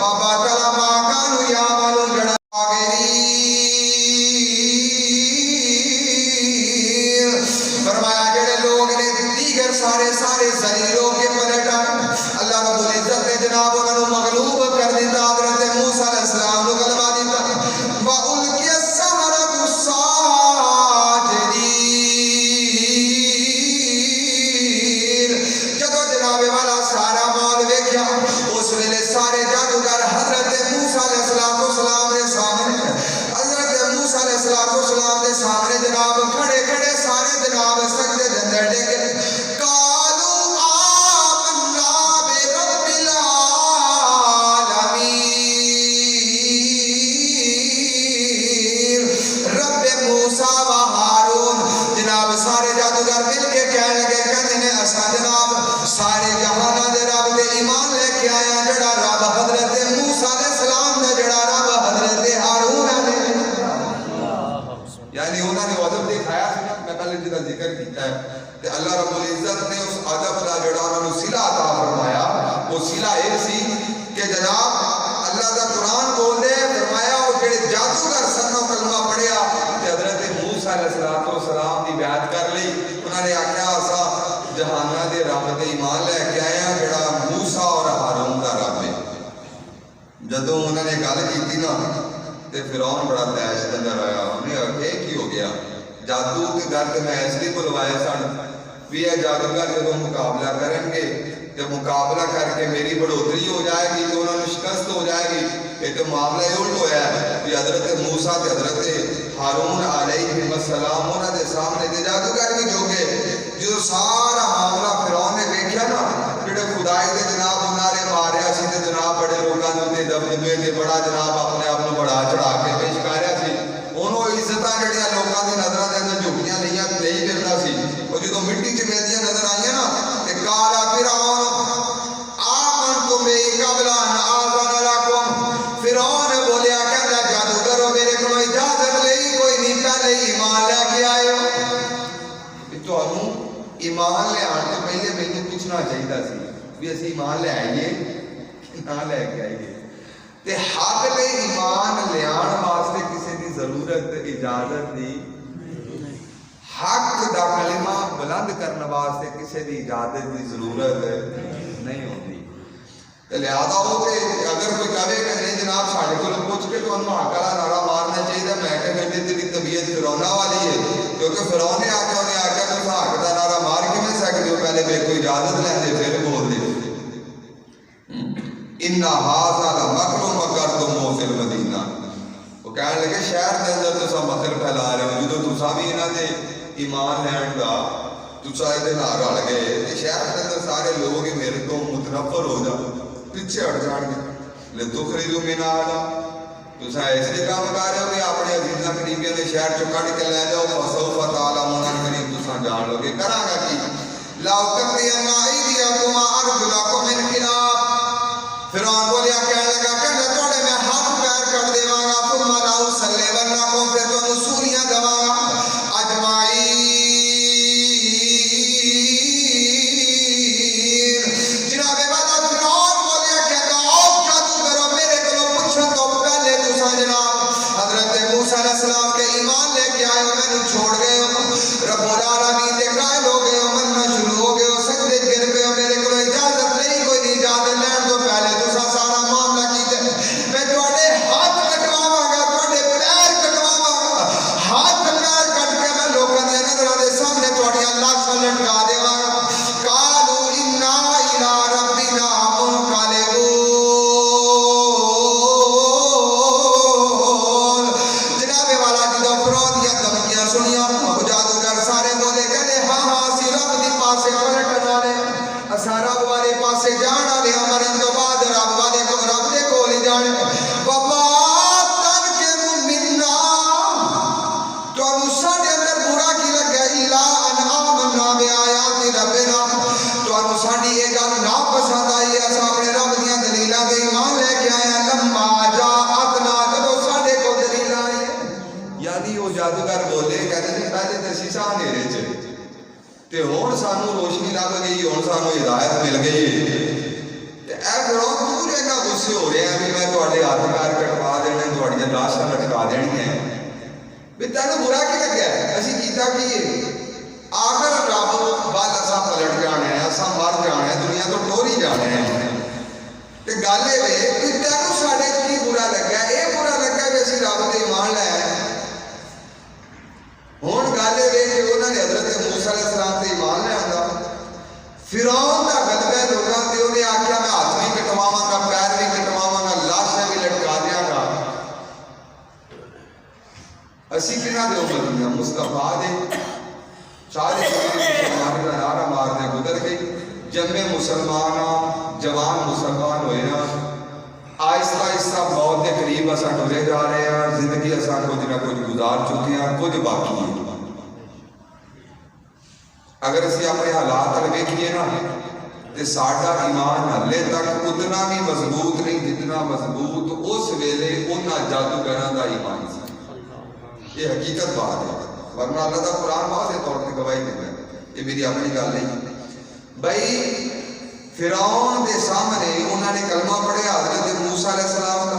وباطل ما كانوا يعملون. جڑا فرمایا جڑے لوگ نے دیگر سارے ذلیلوں کے پلٹ اللہ رب العزت نے جناب انہوں مغلوب کر دیتا. حضرت موسیٰ علیہ السلام نے غلبہ دیتا. وَأُلْقِيَ السَّحَرَةُ سَاجِدِينَ. جدو جناب والا سارا مال ویکھیا اس ویلے سارے جادوگر حضرت موسیٰ علیہ السلام نے سامنے حضرت موسیٰ علیہ السلام نے سامنے جناب کھڑے کھڑے سارے جناب سجدے دے اندر ڈگے. سارے جادوگر مل کے کہنے لگے کہتے ہیں اسا جناب سارے جہانہ دے رب دے ایمان لے کے آیا جڑا رب حضرت موسیٰ علیہ السلام نے جڑا رب حضرت ہارون نے. یعنی انہوں نے ادب دکھایا سی نا میں پہلے جدا ذکر کیتا ہے کہ اللہ رب العزت نے اس ادب کا جڑا انہوں نے صلہ عطا فرمایا. وہ صلہ ایک سی کہ جناب اللہ کا قرآن بول دے فرمایا وہ جڑے جادوگر سن و کلمہ پڑھیا کہ حضرت موسیٰ علیہ السلام کی بیعت کر لی. انہوں نے آخیا اسا جہانہ دے رب دے ایمان لے کے آئے ہیں جڑا موسیٰ اور ہارون دا رب ہے. جدوں انہوں نے گل کی نا تے فرعون بڑا تیش نظر آیا. انہیں آخیا کی ہو گیا جادو کے گھر تے میں اس لیے بلوائے سن بھی یہ جادوگر جدوں مقابلہ کریں گے تے مقابلہ کر کے میری بڑھوتری ہو جائے گی تو انہوں نے شکست ہو جائے گی. یہ تو معاملہ الٹ ہوا ہے کہ حضرت موسیٰ تے حضرت ہارون علیہ السلام انہوں نے سامنے تے جادوگر بھی جو گے. جو سارا معاملہ فرعون نے دیکھا نا جڑے خدائی دے جناب نعرے ماریا سی تے جناب بڑے لوگوں نے دبدبے تے بڑا جناب اپنے آپ کو بڑا چڑھا کے پیش کریا سی. انہوں عزتاں جڑیاں لوگوں دی نظراں دے اندر جھکیاں نہیں ملدا سی. وہ جدوں مٹی چ ملدیاں نظر آئیاں نا تے قالا فرعون آمنتم بہ قبل ان آذن لکم. فرعون بولیا کہندا جادوگرو میرے کولوں اجازت لئی کوئی نہیں پہلے ایمان لے کے آئے ہو. تانوں ایمان لے آن تو پہلے مینوں پوچھنا چاہیے سی بھی اسی ایمان لے آئیے نہ لے کے آئیے. تے حق لے ایمان لے آن واسطے کسی دی ضرورت اجازت دی حق دا کلمہ بلند کرنے واسطے کسی دی اجازت دی ضرورت نہیں ہوتی. لہذا وہ اگر کوئی کہے کہ نہیں جناب ساڑھے کو پوچھ کے تو انہوں حق والا نعرہ مارنا چاہیے میں کہ بیٹے تیری طبیعت فرونا والی ہے کیونکہ فرعون نے آکے انہیں آکے تو حق دا نعرہ مار کے میں سکتے ہو پہلے میرے کو اجازت لیں دے پھر بول دے. اِنَّا هَذَا لَمَكْرٌ مَكَرْتُمُوهُ فِي الْمَدِينَةِ. وہ کہنے لگے شہر دے اندر تو سب مکر پھیلا رہے ہو جدو تسا بھی انہاں دے ایمان لین دا تسا دے نال رل گئے تے شہر دے اندر سارے لوگ ہی میرے تو متنفر ہو جا پیچھے ہٹ جان گے. لِتُخْرِجُوا مِنْ أَهْلِهَا. تسا اس لیے کام کر رہے ہو کہ اپنے عزیزاں قریبیاں نے شہر چوں کڈ کے لے جاؤ. فَسَوْفَ تَعْلَمُونَ قریب تسا جان لو گے. کراں گا کی لَأُقَطِّعَنَّ أَيْدِيَكُمْ وَأَرْجُلَكُم مِّنْ خِلَافٍ. فرعون بولیا کہنے لگا کہ تھوڑے میں ہاتھ پیر کٹ دیواں گا ਅਸੀਂ ਸਾਂ ਹਨੇਰੇ 'ਚ ਤੇ ਹੁਣ ਸਾਨੂੰ ਰੋਸ਼ਨੀ ਲੱਭ ਗਈ, ਹੁਣ ਸਾਨੂੰ ਹਿਦਾਇਤ ਮਿਲ ਗਈ। ਤੇ ਇਹ ਫਿਰੌਨ ਪੂਰੇ ਇੰਨਾ ਗੁੱਸੇ ਹੋ ਰਿਹਾ ਵੀ ਮੈਂ ਤੁਹਾਡੇ ਹੱਥ ਪੈਰ ਕਟਵਾ ਦੇਣੇ, ਤੁਹਾਡੀਆਂ ਲਾਸ਼ਾਂ ਲਟਕਾ ਦੇਣੀਆਂ। ਵੀ ਤੈਨੂੰ ਬੁਰਾ ਕੀ ਲੱਗਿਆ? ਅਸੀਂ ਕੀਤਾ ਕੀ? ਆਖਰ ਰੱਬ ਵੱਲ ਅਸਾਂ ਪਲਟ ਜਾਣਾ, ਅਸਾਂ ਮਰ ਜਾਣਾ, ਦੁਨੀਆ ਤੋਂ ਟੋਰੀ ਜਾਣਾ। ਤੇ ਗੱਲ ਇਹ ਵੇ ਕਿ ਤੈਨੂੰ ਸਾਡੇ 'ਚ ਕੀ ਬੁਰਾ ਲੱਗਾ? ਇਹ ਬੁਰਾ ਲੱਗਾ ਵੀ ਅਸੀਂ ਰੱਬ ਤੇ ਈਮਾਨ ਲੈ ਆਏ। ਹੁਣ ਗੱਲ ਇਹ ਵੇ ਕਿ ਉਹਨਾਂ ਨੇ ਹਜ਼ਰਤ ਮੂਸਾ ਅਲੈਹਿ ਸਲਾਮ ਤੇ ਈਮਾਨ ਲਿਆਂਦਾ। ਫਿਰੌਨ ਦਾ ਗਲਬਾ ਲੋਕਾਂ ਤੇ, ਉਹਨੇ ਆਖਿਆ ਮੈਂ ਹੱਥ ਵੀ ਕਟਵਾਵਾਂਗਾ, ਪੈਰ ਵੀ ਕਟਵਾਵਾਂਗਾ, ਲਾਸ਼ਾਂ ਵੀ ਲਟਕਾ ਦਿਆਂਗਾ। ਅਸੀਂ ਕਿਹਨਾਂ ਦੇ ਉਮਤ ਹਾਂ? ਮੁਸਤਫਾ ਦੇ। ਸਾਰੇ ਮੁਸਲਮਾਨ ਦਾ ਨਾਰਾ ਮਾਰਦੇ ਗੁਜ਼ਰ ਗਈ। ਜੰਮੇ ਮੁਸਲਮਾਨ ਆ, ਜਵਾਨ ਮੁਸਲਮਾਨ ਹੋਏ ਆ। ਆਹਿਸਤਾ ਆਹਿਸਤਾ ਮੌਤ ਦੇ ਕਰੀਬ ਅਸਾਂ ਟੁਰੇ ਜਾ ਰਹੇ ਹਾਂ। ਜ਼ਿੰਦਗੀ ਅਸਾਂ ਕੁਝ ਨਾ ਕੁਝ ਗੁਜ਼ਾਰ ਚੁੱਕੇ ਹਾਂ, ਕੁਝ ਬਾਕੀ ਹੈ। ਅਗਰ ਅਸੀਂ ਆਪਣੇ ਹਾਲਾਤ ਵੱਲ ਵੇਖੀਏ ਨਾ ਤੇ ਸਾਡਾ ਈਮਾਨ ਹਲੇ ਤੱਕ ਉਤਨਾ ਵੀ ਮਜ਼ਬੂਤ ਨਹੀਂ ਜਿਤਨਾ ਮਜ਼ਬੂਤ ਉਸ ਵੇਲੇ ਉਹਨਾਂ ਜਾਦੂਗਰਾਂ ਦਾ ਈਮਾਨ ਸੀ। ਇਹ ਹਕੀਕਤ ਬਾਤ ਹੈ, ਵਰਨਾ ਅੱਲਾਹ ਦਾ ਕੁਰਾਨ ਵਾਜ਼ਿਹ ਤੌਰ ਤੇ ਗਵਾਹੀ ਦਿੰਦਾ ਹੈ। ਇਹ ਮੇਰੀ ਆਪਣੀ ਗੱਲ ਨਹੀਂ ਬਈ। ਫਿਰੌਨ ਦੇ ਸਾਹਮਣੇ ਉਹਨਾਂ ਨੇ ਕਲਮਾ ਪੜ੍ਹਿਆ ਹਜ਼ਰਤ ਮੂਸਾ ਅਲੈਹਿ ਸਲਾਮ ਦਾ,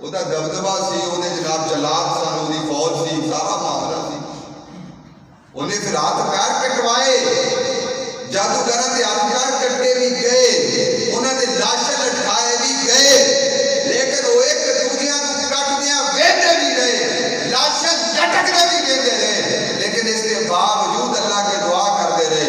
ਉਹਦਾ ਦਬਦਬਾ ਸੀ, ਉਹਦੇ ਜਨਾਬ ਜਲਾਦ ਸਨ, ਉਹਦੀ ਫੌਜ ਸੀ, ਸਾਰਾ ਮਾਮਲਾ ਸੀ। ਉਹਨੇ ਫਿਰ ਹੱਥ ਪੈਰ ਕਟਵਾਏ, ਜਾਦੂਗਰਾਂ ਦੇ ਹੱਥ ਪੈਰ ਕੱਟੇ ਵੀ ਗਏ, ਉਹਨਾਂ ਦੇ ਲਾਸ਼ਾਂ ਲਟਕਾਏ ਵੀ ਗਏ, ਲੇਕਿਨ ਉਹ ਇੱਕ ਦੂਜਿਆਂ ਨੂੰ ਕੱਟਦਿਆਂ ਵੇਖਦੇ ਵੀ ਰਹੇ, ਲਾਸ਼ਾਂ ਲਟਕਦੇ ਵੀ ਵੇਖਦੇ ਰਹੇ, ਲੇਕਿਨ ਇਸ ਦੇ ਬਾਵਜੂਦ ਅੱਲਾਹ ਕੇ ਦੁਆ ਕਰਦੇ ਰਹੇ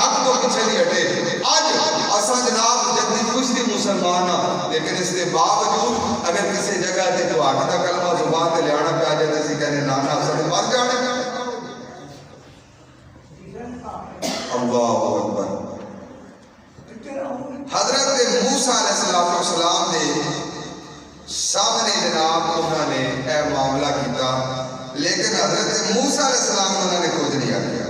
حق تو پیچھے نہیں ہٹے. اج اساں جناب جدی کچھ مسلمان ہاں لیکن اس کے باوجود اگر کسی جگہ تے تو حق دا کلمہ زبان تے لیانا پیا جائے تے اسی کہنے نانا اساں مر جانے. اللہ اکبر. حضرت موسیٰ علیہ السلام نے سامنے جناب انہوں نے اے معاملہ کیتا لیکن حضرت موسیٰ علیہ السلام انہوں نے کچھ نہیں آکیا.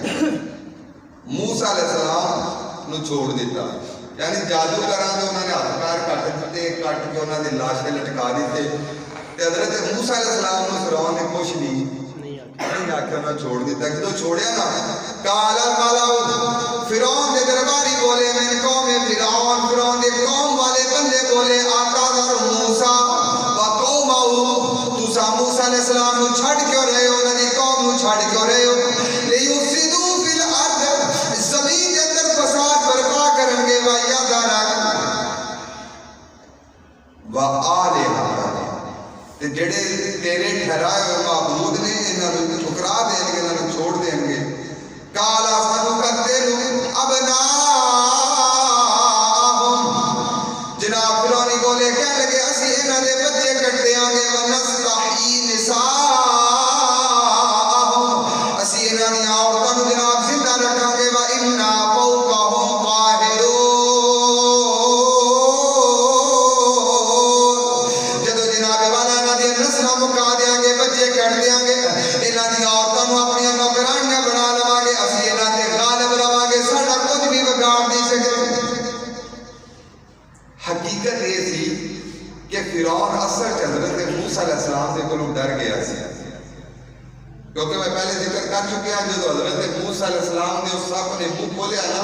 موسیٰ علیہ السلام نو چھوڑ دیتا یعنی جادو کران دے انہوں نے ہاتھ پیر کٹ دیتے کٹ کے انہوں نے لاشیں لٹکا دیتے. حضرت موسیٰ علیہ السلام نے فرعون نے کچھ نہیں آکھیا انہوں چھوڑ دیتا. جدو چھوڑیا نا کالا مالا فرعون دے درباری بولے میں قوم فرعون فرعون دے قوم والے بندے بولے آقا در موسیٰ و قومہو تسا موسیٰ علیہ السلام نو چھڑ کیوں رہے ہو انہوں نے قوم نو چھڑ کیوں رہے ہو لیفسدو فی الارض زمین کے اندر فساد برپا کریں گے و یادارک و آلہہ تے جڑے تیرے ٹھہرائے ہوئے معبود نے انہوں نے ٹھکرا دیں گے انہوں نے چھوڑ دیں گے. کالا سنو کرتے لوں ابناہم جناب فرعون بولے کہنے لگے اسی انہوں نے بچے کٹتے آنگے ونستحیی نساءہم اسی انہوں نے عورتوں جناب زندہ رکھاں گے وَإِنَّا فَوْقَهُمْ قَاهِرُونَ جدو جناب والا انہوں نے نسلہ مکا دیاں گے بچے کٹ دیاں گے انہوں نے عورتوں اپنی نوکرانیاں بنا لواں گے اسی انہوں نے غالب رواں گے ساڑھا کچھ بھی بگاڑ نہیں سکے. حقیقت یہ سی کہ فرعون اثر حضرت موسیٰ علیہ السلام سے کلوں ڈر گیا سی کیونکہ میں پہلے ذکر کر چکے ہیں جو حضرت موسیٰ علیہ السلام نے اس سب نے منہ کھولیا نا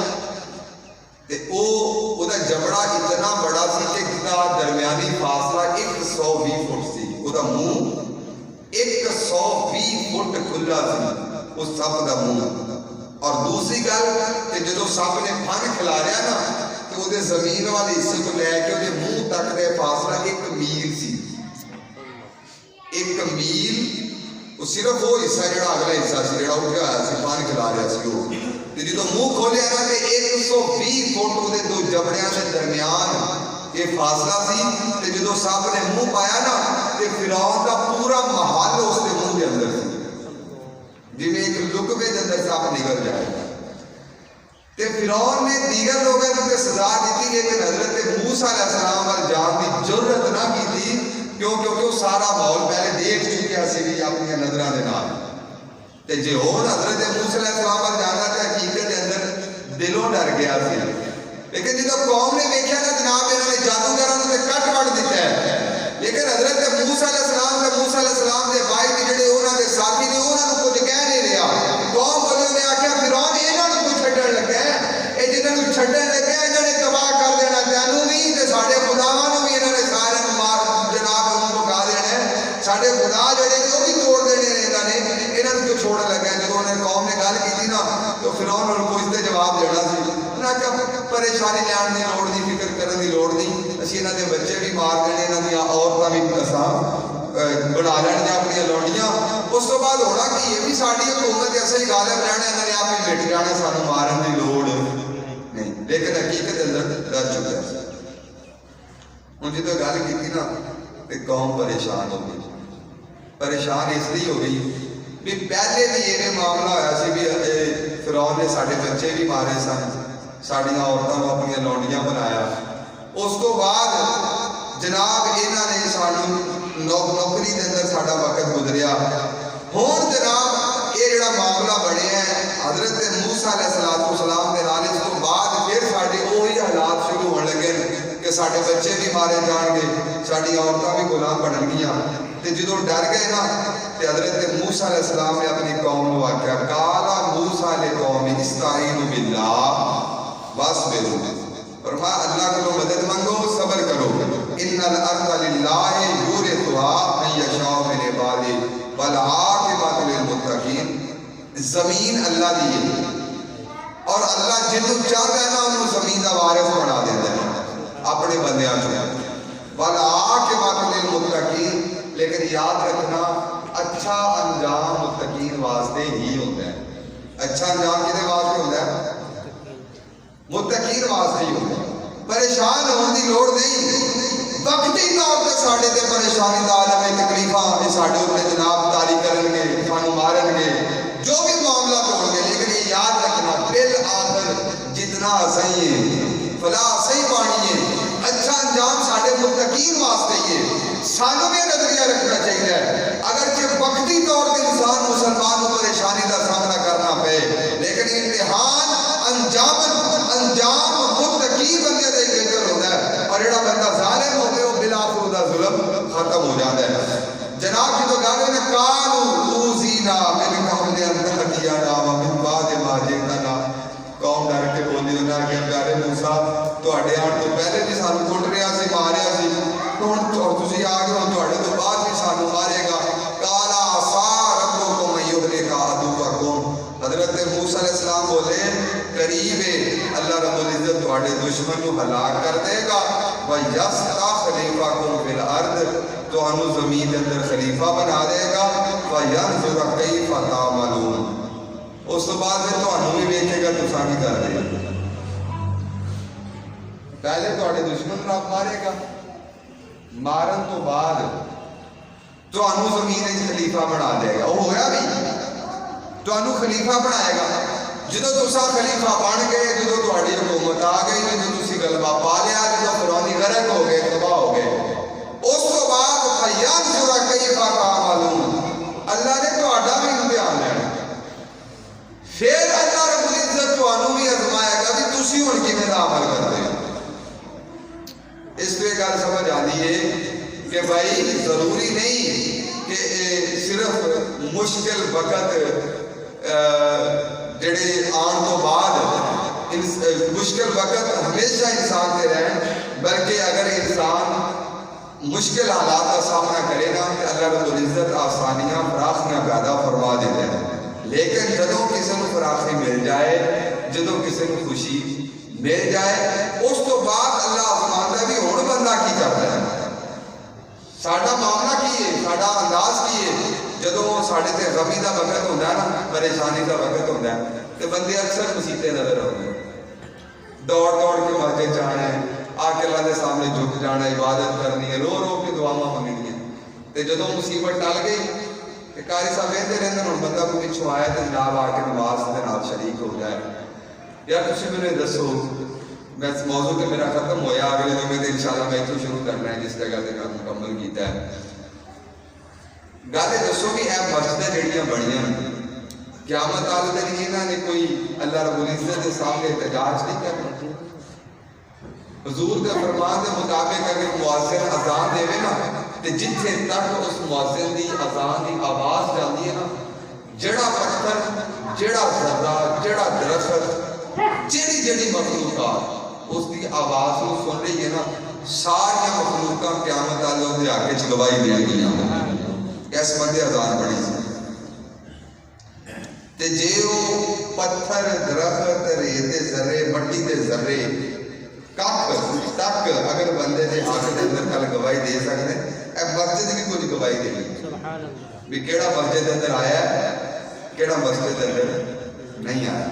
تے او دا جبڑا اتنا بڑا سی کہ جدا درمیانی فاصلہ 120 فٹ سی او دا منہ 120 فٹ کھلا سی اس سب دا منہ. اور دوسری گل کہ جدو سب نے پھن کھلاریا نا تو وہ دے زمین والے حصے کو لے کے وہ دے منہ تک دے فاصلہ 1 میل سی. 1 میل وہ صرف وہ حصہ جڑا اگلا حصہ سی جڑا اٹھیا ہوا سی پھن کھلاریا سی وہ تے جدو منہ کھولیا نا تے 120 فٹ وہ دے دو جبڑیاں دے درمیان یہ فاصلہ سی تے جدو سب نے منہ پایا نا تے فرعون دا پورا محل اس دے منہ دے اندر سی جی میں ایک لقبے دے اندر سب نکل جائے. تے فرعون نے دیگر لوگوں نے سزا دیتی لیکن حضرت موسیٰ علیہ السلام پر جان کی جرت نہ کی تھی کیونکہ وہ سارا ماحول پہلے دیکھ چکے سی بھی اپنی نظراں دے نال. تے جے ہون حضرت موسیٰ علیہ السلام پر جانا تے حقیقت دے اندر دلوں ڈر گیا سی لیکن جدو قوم نے دیکھا نا جناب انہوں نے جادوگراں نے کٹ وڈ دیتا ہے لیکن حضرت موسیٰ علیہ السلام دے بھائی بھی جڑے انہوں دے ساتھی نے انہوں نے کچھ کہہ نہیں رہا. قوم والوں نے آکھیا فرعون انہاں نوں کچھ چھڈن لگا ہے اے جنہاں نوں چھڈن لگا ہے انہاں نے تباہ کر دینا تینوں بھی تے ساڈے خداواں نوں بھی انہاں نے سارے مار جناب انہاں نوں مکا دینا ہے ساڈے خدا جڑے نے او بھی توڑ دینے نے انہاں نوں کیوں چھوڑن لگا ہے. جدوں انہوں نے قوم نے گل کیتی نا تو فرعون نوں کچھ تے جواب دینا سی انہاں کہ پریشانی لیان دی لوڑ نہیں فکر کرن دی لوڑ نہیں اسی انہاں دے بچے بھی مار دینے انہاں دی عورتاں بھی اساں بنا لینیا اپنی لونڈیاں اس تو بعد ہونا کہ یہ بھی ساری حکومت ایسے ہی غالب رہنا انہوں نے آپ ہی مٹ جانا سانو مارن کی لوڑ نہیں لیکن حقیقت اندر ڈر چکا ہے. ہوں جدو گل کی نا تو قوم پریشان ہو گئی. پریشان اس لیے ہو گئی بھی پہلے بھی یہ معاملہ ہوا سی بھی فرعون نے سارے بچے بھی مارے سن ساڑیاں عورتوں اپنی لونڈیاں بنایا. اس تو بعد جناب انہوں نے سانو نوکری دے اندر ساڈا وقت گزریا. ہن جناب یہ جڑا معاملہ بنیا ہے حضرت موسیٰ علیہ السلام دے نال اس تو بعد پھر ساڈے وہی حالات شروع ہون لگے کہ ساڈے بچے بھی مارے جان گے ساڈی عورتاں بھی غلام بنن گیاں. تے جدوں ڈر گئے نا تے حضرت موسیٰ علیہ السلام نے اپنی قوم نوں آکھیا قال موسیٰ لقوم استعینوا باللہ واصبروا فرمایا اللہ کو مدد مانگو صبر کرو ان الارض للہ یورثها من یشاء من عباده والعاقبۃ للمتقین. زمین اللہ دی ہے اور اللہ جنوں چاہتا ہے نا انہوں زمین دا وارث بنا دیتا ہے اپنے بندیاں چوں. والعاقبۃ للمتقین لیکن یاد رکھنا اچھا انجام متقین واسطے ہی ہوتا ہے. اچھا انجام کدے واسطے ہوتا ہے متقین واسطے ہی ہوگا. پریشان ہونے کی لوڑ نہیں. وقتی طور پہ ساڈے تے پریشانی دا عالم ہے, تکلیفاں یہ ساڈے اوپر جناب تاری کرن گے, سانو مارن گے, جو بھی معاملات ہون گے, لیکن یہ یاد رکھنا بالآخر جتنا صحیح ہے فلاح صحیح پانی ہے, اچھا انجام ساڈے متقین واسطے ہی ہے. سانو بھی نظریہ رکھنا چاہیے. اگرچہ وقتی طور پہ انسان مسلمان کو پریشانی کا سامنا کرنا پے, لیکن امتحان انجام متقی بندے کا ہی بہتر ہوتا ہے. اور جڑا بندہ ظالم ہوگا وہ بالآخر اس کا ظلم ختم ہو جاتا ہے. جناب کی تو گل ہے کالو اوزینا من قبل ان تأتینا ومن بعد ما جئتنا. قوم ڈر کے بولی انہاں کہ پیارے موسیٰ تواڈے آن تو پہلے بھی سانو کٹ رہا سی, ماریا سی, ہن تسی آ گئے ہو, تواڈے تو بعد بھی سانو مارے گا. قالا عصا ربکم ان یہلک عدوکم. حضرت موسیٰ علیہ السلام بولے قریب ہے اللہ رب العزت تواڈے دشمن کو ہلاک کر دے گا. وَيَسْتَخْلِفَكُمْ فِي الْأَرْضِ, تانوں زمین کے اندر خلیفہ بنا دے گا. وَيَنْظُرَ كَيْفَ تَعْمَلُونَ, اس تو بعد پھر تانوں بھی ویکھے گا تساں کی کر دے گا. پہلے تواڈے دشمن رب مارے گا, مارن تو بعد تانوں زمین وچ خلیفہ بنا دے گا. وہ ہویا بھی, تانوں خلیفہ بنائے گا. جدو تسا خلیفہ بن گئے, جدو تہاڈی حکومت آ گئی, جدو تسی غلبہ پا لیا, جدو فرعونی غرق ہو گئے, تباہ ہو گئے, اس تو بعد فَيَنْظُرَ كَيْفَ تَعْمَلُونَ, اللہ نے تہاڈا بھی امتحان لینا. پھر اللہ رب العزت تانوں بھی آزمائے گا کہ تسی ہن کیویں دا عمل کرتے ہو. اس پہ گل سمجھ آتی ہے کہ بھائی ضروری نہیں کہ صرف مشکل وقت جڑے آن تو بعد مشکل وقت ہمیشہ انسان کے رہن, بلکہ اگر انسان مشکل حالات کا سامنا کرے گا تو اللہ رب العزت آسانیاں فراخیاں پیدا فرما دیتے ہیں. لیکن جدوں کسی کو فراخی مل جائے, جدوں کسی کو خوشی مل جائے, اس تو بعد اللہ آسمانتا بھی ہون بندہ کی کرتا ہے, ساڈا معاملہ کی ہے, ساڈا انداز کی ہے. جدوں ساڈے تے غمی دا وقت ہوندا ہے نا, پریشانی دا وقت ہوندا ہے, تے بندے اکثر مسیتے نظر آتے ہیں, دوڑ دوڑ کے مسجد جانا ہے, آ کے اللہ دے سامنے جھک جانا, عبادت کرنی ہے, رو رو کے دعاواں منگنی ہیں. تے جدوں مصیبت ٹل گئی تے قاری صاحب کہندے رہندے ہن بندہ کوئی پچھوں آیا تے جناب آ کے نماز دے نال شریک ہو جائے. یار تسی مینوں دسو, میں موضوع تے میرا ختم ہویا, اگلے جمعے تے انشاءاللہ میں اتوں شروع کرنا ہے جس جگہ تے میں مکمل کیتا ہے. گل دسو بھی اے مسجدیں جڑیاں بنیاں قیامت والے دن انہاں نے کوئی اللہ رب العزت کے سامنے احتجاج نہیں کرنا. حضور کے فرمان کے مطابق اگر مؤذن اذان دے نا تے جتھے تک اس مؤذن دی اذان دی آواز جاندی ہے نا, جڑا پتھر, جڑا ذرہ, جڑا درخت, جڑی جڑی مخلوقات اس دی آواز کو سن رہی ہے نا, ساری مخلوقاں قیامت والے دے آگے چ گواہی دے گیاں اس بندے اذان پڑھی سی. تے جے وہ پتھر, درخت, ریت ذرے, مٹی دے ذرے کپ تک اگر بندے دے حق دے اندر کل گواہی دے سکتے, اے مسجد بھی کچھ گواہی دے گی بھی کیڑا مسجد دے اندر آیا ہے, کیڑا مسجد دے اندر نہیں آیا.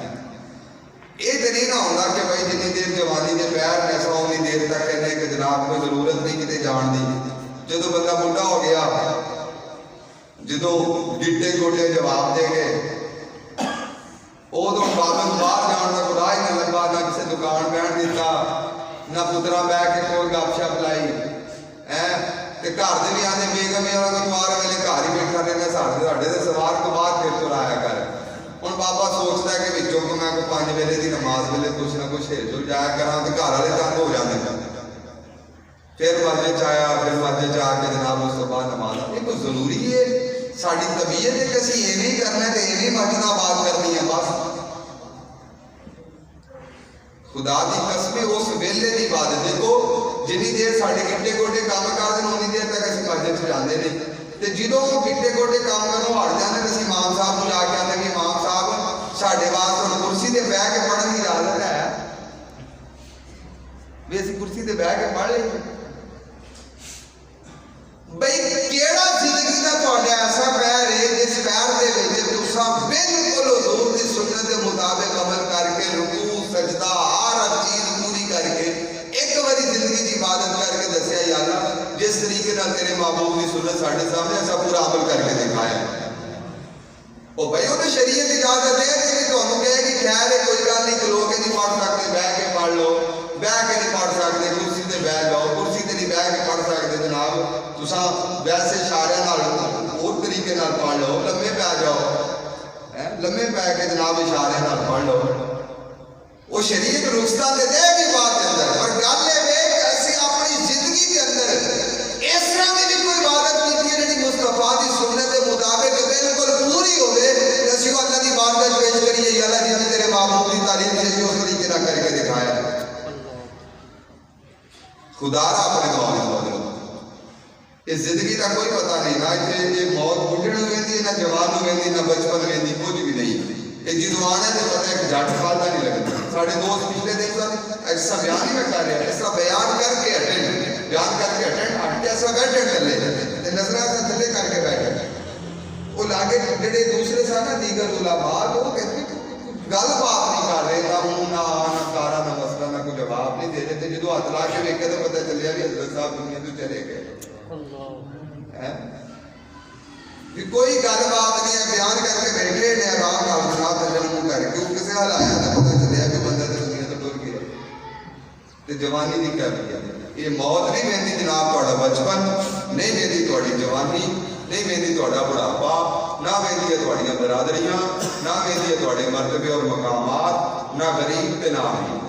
یہ تو نہیں نہ ہوتا کہ بھائی جتنی دیر جوانی دے پیر نے سو انی دیر تک کہنے کہ جناب کوئی ضرورت نہیں کتے جان دی. جدو بندہ بڈھا ہو گیا, جدو گٹے گوٹے جواب دے گئے, ادو بابے باہر جان کا خدا ہی نہ لگا, نہ کسی دکان بہن دیتا, نہ پترا بہ کے کوئی گپ شپ لائی. تے گھر دے بھی آدھے بیگم والا اتوار ویلے گھر ہی بیٹھا رہنا, ساڈے تے سوار تو بعد پھر تو آیا کر. ہوں بابا سوچتا ہے کہ بچوں کو میں کوئی 5 ویلے کی نماز ویلے کچھ نہ کچھ ہل جل جایا کرا, تو گھر والے تنگ ہو جاتے ہیں. پھر مسجد آیا, پھر مسجد آ کے جناب اس کے بعد نماز. یہ کوئی ضروری ہے ساری طبیعت ہے کہ اسی ایویں کرنا ہے تو ایویں مسجد آباد کرنی ہے بس. خدا دی قسم اس ویلے کی عبادت دیکھو, جنی دیر ساڈے گٹے گوٹے کام کر دیں اونی دیر تک اسی مسجد سے جانے نہیں. تے جدوں گٹے گوٹے کام کرنوں ہٹ جاندے تے اسی امام صاحب نوں جا کے آندے کہ امام صاحب ساڈے واسطے ہن کرسی تے بیٹھ کے پڑھن دی اجازت ہے, بھی اسی کرسی تے بیٹھ کے پڑھ لیں. بھئی کیڑا زندگی دا تہاڈا ایسا پیر ہے جس پیر دے وچ تساں بالکل حضور دی سنت دے مطابق عمل کر کے رکوع سجدہ ہر جس طریقے نال تیرے محبوب کی سنت ساڈے سامنے ایسا پورا عمل کر کے دکھایا ہے۔ وہ بھائی وہ تو شریعت اجازت ہے کہ تمہیں کہے کہ خیر ہے کوئی گل نہیں، کھلو کے نہیں پڑھ سکتے، بہ کے پڑھ لو، بہ کے نہیں پڑھ سکتے کرسی تے بہ جاؤ، کرسی تے نہیں بہ کے پڑھ سکتے جناب تساں ویسے اشارے نال اور طریقے نال پڑھ لو، لمے پہ جاؤ، لمے پہ کے جناب اشارے نال پڑھ لو۔ وہ شریعت رخصتہ دے دے گی بات کے اندر، پر گل یہ ہے کہ ایسے اپنی زندگی کے اندر اس طرح کی بھی کوئی عبادت کی ہے جی مصطفیٰ کی سنت کے مطابق بالکل پوری ہوئے، اسی کو اللہ کی بارگاہ پیش کریے یا اللہ جی تیرے محبوب کی تعلیم سے اس طریقے نہ کر کے دکھایا ہے۔ خدا را اپنے مولا اس زندگی کا کوئی پتہ نہیں، نہ یہ موت بڑھڑ ہوئی نہ جوان ہوئی نہ بچپن ہوئی، کچھ بھی نہیں۔ ایک جدوان ہے تو پتہ ہے کہ جھٹ فالدہ نہیں لگتا۔ ساڑھے دوست پچھلے دن سر ایسا بیان ہی میں کر رہا ہے، ایسا بیان کر کے اٹینڈ ہٹ کے ایسا بیٹھے تھلے نظرہ ایسا تھلے کر کے بیٹھے، وہ لاگے جڑے دوسرے سا نا دیگر علماء وہ کہتے گل بات نہیں کر رہے، نہ ہوں نہ نہ کارا نہ مسئلہ نہ کوئی جواب نہیں دے رہے تھے۔ جدو ہاتھ لا کے ویکھے تو پتہ چلیا بھی حضرت صاحب دنیا تو چلے گئے، کوئی گل بات نہیں ہے، بیان کر کے بیٹھے نے آرام نال جناب تجربہ کر کے کسی حال آیا تو پتہ چلیا کہ بندہ تو دنیا تو ٹر گیا تے جوانی دی کیا کیا۔ یہ موت نہیں ویندی جناب تہاڈا بچپن، نہیں ویندی تہاڈی جوانی، نہیں ویندی تہاڈا بڑھاپا، نہ ویندی ہے تہاڈیاں برادریاں، نہ ویندی ہے تہاڈے مرتبے اور مقامات، نہ غریب تے نہ امیر۔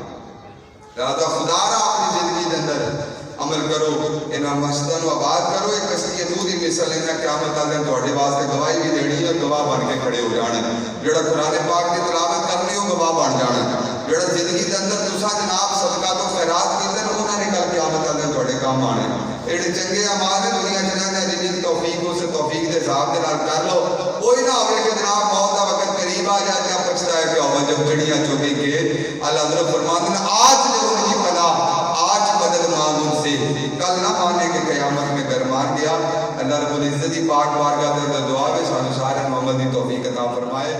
لہذا خدا را اپنی زندگی دے اندر عمل کرو، انہاں مسجداں نوں آباد کرو۔ ایک کشتی نوح دی مثال انہاں قیامت والے دن تہاڈے واسطے گواہی بھی دینی ہے، گواہ بن کے کھڑے ہو جانا۔ جڑا قرآن پاک دی تلاوت کرنی وہ گواہ بن جانا۔ جڑا زندگی دے اندر تساں جناب صدقات و خیرات کیتے نے انہاں نے کل قیامت والے دن تہاڈے کام آنے۔ ایڑے چنگے اعمال نے دنیا چ رہندے جنہاں دی توفیق اس توفیق دے حساب دے نال کر لو۔ کوئی نہ ہوے کہ جناب موت دا وقت قریب آ جائے تے پچھتایا کہ ہوا جب چڑیاں چوگی کے اللہ حضرت فرماتے ہیں آج جو ان کی پناہ آج مدد مانگ ان سے، کل نہ مانے کہ قیامت میں گرمان گیا۔ اللہ رب العزت کی پاک بارگاہ دے اندر دعا ہے سانو سارے محمد دی توفیق عطا فرمائے۔